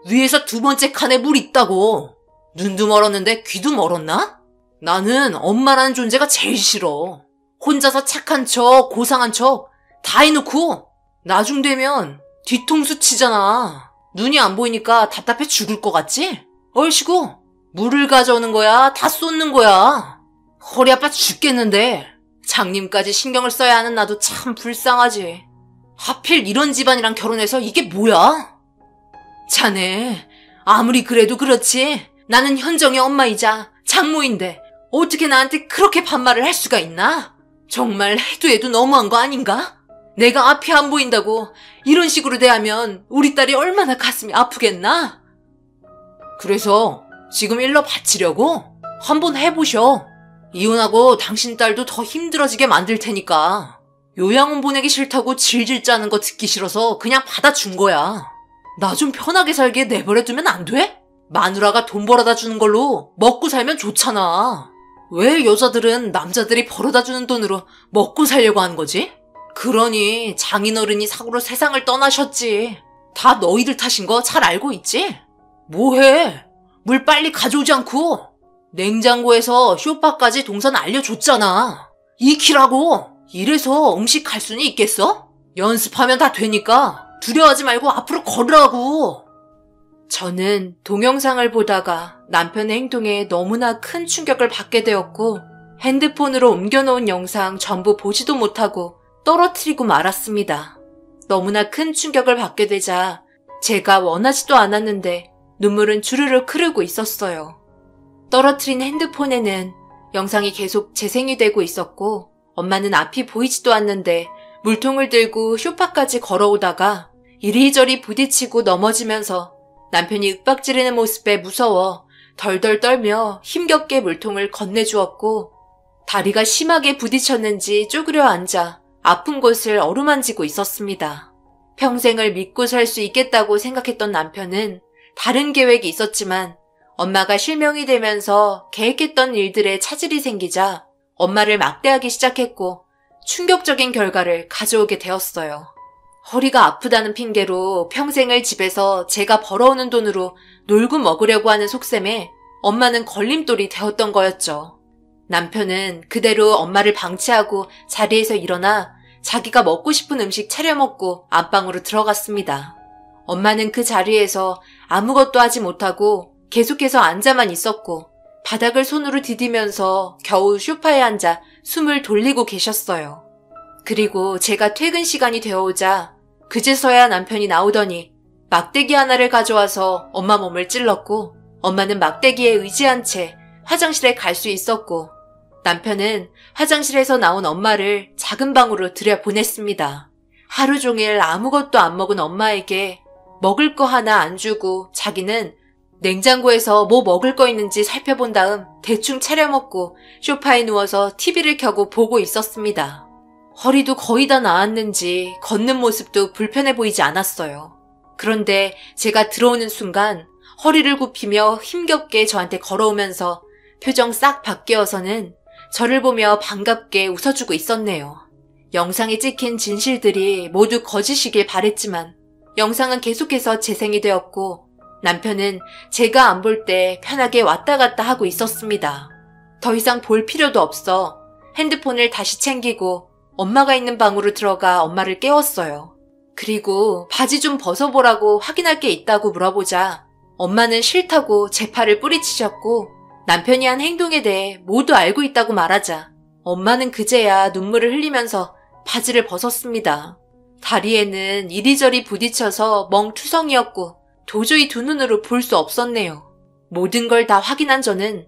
위에서 두 번째 칸에 물 있다고. 눈도 멀었는데 귀도 멀었나? 나는 엄마라는 존재가 제일 싫어. 혼자서 착한 척, 고상한 척 다 해놓고 나중 되면 뒤통수 치잖아. 눈이 안 보이니까 답답해 죽을 것 같지? 얼씨구 물을 가져오는 거야? 다 쏟는 거야? 허리 아파 죽겠는데 장님까지 신경을 써야 하는 나도 참 불쌍하지. 하필 이런 집안이랑 결혼해서 이게 뭐야? 자네 아무리 그래도 그렇지 나는 현정의 엄마이자 장모인데 어떻게 나한테 그렇게 반말을 할 수가 있나? 정말 해도 너무한 거 아닌가? 내가 앞이 안 보인다고 이런 식으로 대하면 우리 딸이 얼마나 가슴이 아프겠나? 그래서 지금 일러 바치려고? 한번 해보셔. 이혼하고 당신 딸도 더 힘들어지게 만들 테니까. 요양원 보내기 싫다고 질질 짜는 거 듣기 싫어서 그냥 받아준 거야. 나 좀 편하게 살게 내버려두면 안 돼? 마누라가 돈 벌어다 주는 걸로 먹고 살면 좋잖아. 왜 여자들은 남자들이 벌어다 주는 돈으로 먹고 살려고 하는 거지? 그러니 장인어른이 사고로 세상을 떠나셨지. 다 너희들 탓인 거 잘 알고 있지? 뭐해? 물 빨리 가져오지 않고 냉장고에서 쇼파까지 동선 알려줬잖아. 익히라고. 이래서 음식 갈 수는 있겠어? 연습하면 다 되니까 두려워하지 말고 앞으로 걸으라고. 저는 동영상을 보다가 남편의 행동에 너무나 큰 충격을 받게 되었고 핸드폰으로 옮겨놓은 영상 전부 보지도 못하고 떨어뜨리고 말았습니다. 너무나 큰 충격을 받게 되자 제가 원하지도 않았는데 눈물은 주르륵 흐르고 있었어요. 떨어뜨린 핸드폰에는 영상이 계속 재생이 되고 있었고 엄마는 앞이 보이지도 않는데 물통을 들고 소파까지 걸어오다가 이리저리 부딪히고 넘어지면서 남편이 윽박지르는 모습에 무서워 덜덜 떨며 힘겹게 물통을 건네주었고 다리가 심하게 부딪혔는지 쪼그려 앉아 아픈 곳을 어루만지고 있었습니다. 평생을 믿고 살 수 있겠다고 생각했던 남편은 다른 계획이 있었지만 엄마가 실명이 되면서 계획했던 일들에 차질이 생기자 엄마를 막대하기 시작했고 충격적인 결과를 가져오게 되었어요. 허리가 아프다는 핑계로 평생을 집에서 제가 벌어오는 돈으로 놀고 먹으려고 하는 속셈에 엄마는 걸림돌이 되었던 거였죠. 남편은 그대로 엄마를 방치하고 자리에서 일어나 자기가 먹고 싶은 음식 차려 먹고 안방으로 들어갔습니다. 엄마는 그 자리에서 아무것도 하지 못하고 계속해서 앉아만 있었고 바닥을 손으로 디디면서 겨우 소파에 앉아 숨을 돌리고 계셨어요. 그리고 제가 퇴근 시간이 되어오자 그제서야 남편이 나오더니 막대기 하나를 가져와서 엄마 몸을 찔렀고 엄마는 막대기에 의지한 채 화장실에 갈 수 있었고 남편은 화장실에서 나온 엄마를 작은 방으로 들여보냈습니다. 하루 종일 아무것도 안 먹은 엄마에게 먹을 거 하나 안 주고 자기는 냉장고에서 뭐 먹을 거 있는지 살펴본 다음 대충 차려 먹고 소파에 누워서 TV를 켜고 보고 있었습니다. 허리도 거의 다 나았는지 걷는 모습도 불편해 보이지 않았어요. 그런데 제가 들어오는 순간 허리를 굽히며 힘겹게 저한테 걸어오면서 표정 싹 바뀌어서는 저를 보며 반갑게 웃어주고 있었네요. 영상에 찍힌 진실들이 모두 거짓이길 바랬지만 영상은 계속해서 재생이 되었고 남편은 제가 안 볼 때 편하게 왔다 갔다 하고 있었습니다. 더 이상 볼 필요도 없어 핸드폰을 다시 챙기고 엄마가 있는 방으로 들어가 엄마를 깨웠어요. 그리고 바지 좀 벗어보라고 확인할 게 있다고 물어보자 엄마는 싫다고 제 팔을 뿌리치셨고 남편이 한 행동에 대해 모두 알고 있다고 말하자 엄마는 그제야 눈물을 흘리면서 바지를 벗었습니다. 다리에는 이리저리 부딪혀서 멍투성이었고 도저히 두 눈으로 볼 수 없었네요. 모든 걸 다 확인한 저는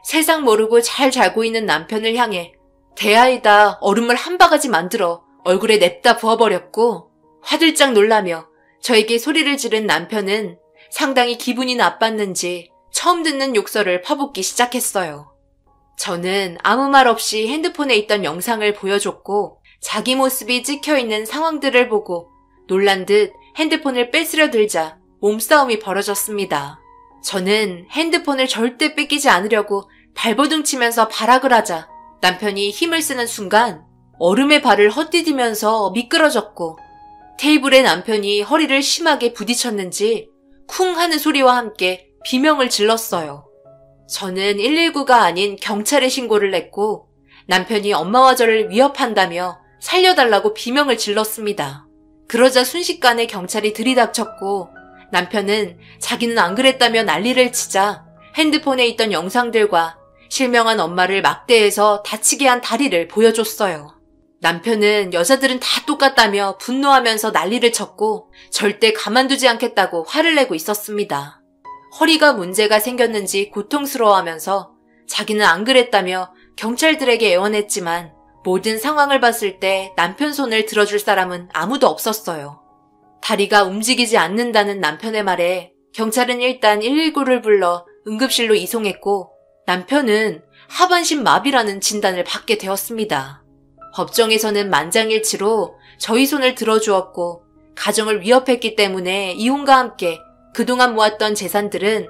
세상 모르고 잘 자고 있는 남편을 향해 대야에다 얼음을 한 바가지 만들어 얼굴에 냅다 부어버렸고, 화들짝 놀라며 저에게 소리를 지른 남편은 상당히 기분이 나빴는지 처음 듣는 욕설을 퍼붓기 시작했어요. 저는 아무 말 없이 핸드폰에 있던 영상을 보여줬고, 자기 모습이 찍혀있는 상황들을 보고 놀란 듯 핸드폰을 뺏으려 들자 몸싸움이 벌어졌습니다. 저는 핸드폰을 절대 뺏기지 않으려고 발버둥 치면서 발악을 하자 남편이 힘을 쓰는 순간 얼음에 발을 헛디디면서 미끄러졌고, 테이블에 남편이 허리를 심하게 부딪혔는지 쿵 하는 소리와 함께 비명을 질렀어요. 저는 119가 아닌 경찰에 신고를 냈고, 남편이 엄마와 저를 위협한다며 살려달라고 비명을 질렀습니다. 그러자 순식간에 경찰이 들이닥쳤고, 남편은 자기는 안 그랬다며 난리를 치자 핸드폰에 있던 영상들과 실명한 엄마를 막대해서 다치게 한 다리를 보여줬어요. 남편은 여자들은 다 똑같다며 분노하면서 난리를 쳤고 절대 가만두지 않겠다고 화를 내고 있었습니다. 허리가 문제가 생겼는지 고통스러워하면서 자기는 안 그랬다며 경찰들에게 애원했지만 모든 상황을 봤을 때 남편 손을 들어줄 사람은 아무도 없었어요. 다리가 움직이지 않는다는 남편의 말에 경찰은 일단 119를 불러 응급실로 이송했고, 남편은 하반신 마비라는 진단을 받게 되었습니다. 법정에서는 만장일치로 저희 손을 들어주었고, 가정을 위협했기 때문에 이혼과 함께 그동안 모았던 재산들은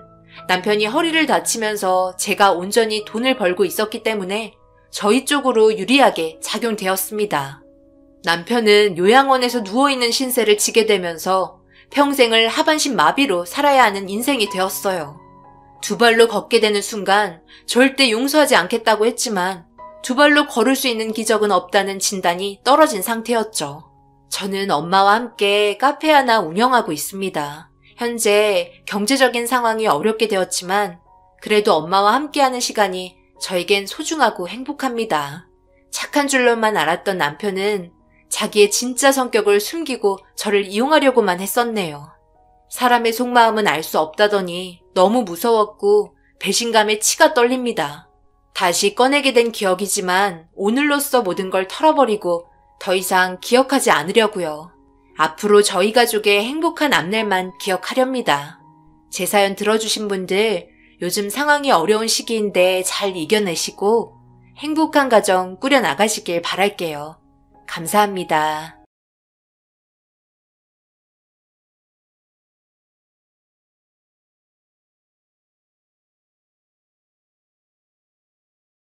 남편이 허리를 다치면서 제가 온전히 돈을 벌고 있었기 때문에 저희 쪽으로 유리하게 작용되었습니다. 남편은 요양원에서 누워있는 신세를 지게 되면서 평생을 하반신 마비로 살아야 하는 인생이 되었어요. 두 발로 걷게 되는 순간 절대 용서하지 않겠다고 했지만 두 발로 걸을 수 있는 기적은 없다는 진단이 떨어진 상태였죠. 저는 엄마와 함께 카페 하나 운영하고 있습니다. 현재 경제적인 상황이 어렵게 되었지만 그래도 엄마와 함께하는 시간이 저에겐 소중하고 행복합니다. 착한 줄로만 알았던 남편은 자기의 진짜 성격을 숨기고 저를 이용하려고만 했었네요. 사람의 속마음은 알 수 없다더니 너무 무서웠고 배신감에 치가 떨립니다. 다시 꺼내게 된 기억이지만 오늘로써 모든 걸 털어버리고 더 이상 기억하지 않으려고요. 앞으로 저희 가족의 행복한 앞날만 기억하렵니다. 제 사연 들어주신 분들, 요즘 상황이 어려운 시기인데 잘 이겨내시고 행복한 가정 꾸려나가시길 바랄게요. 감사합니다.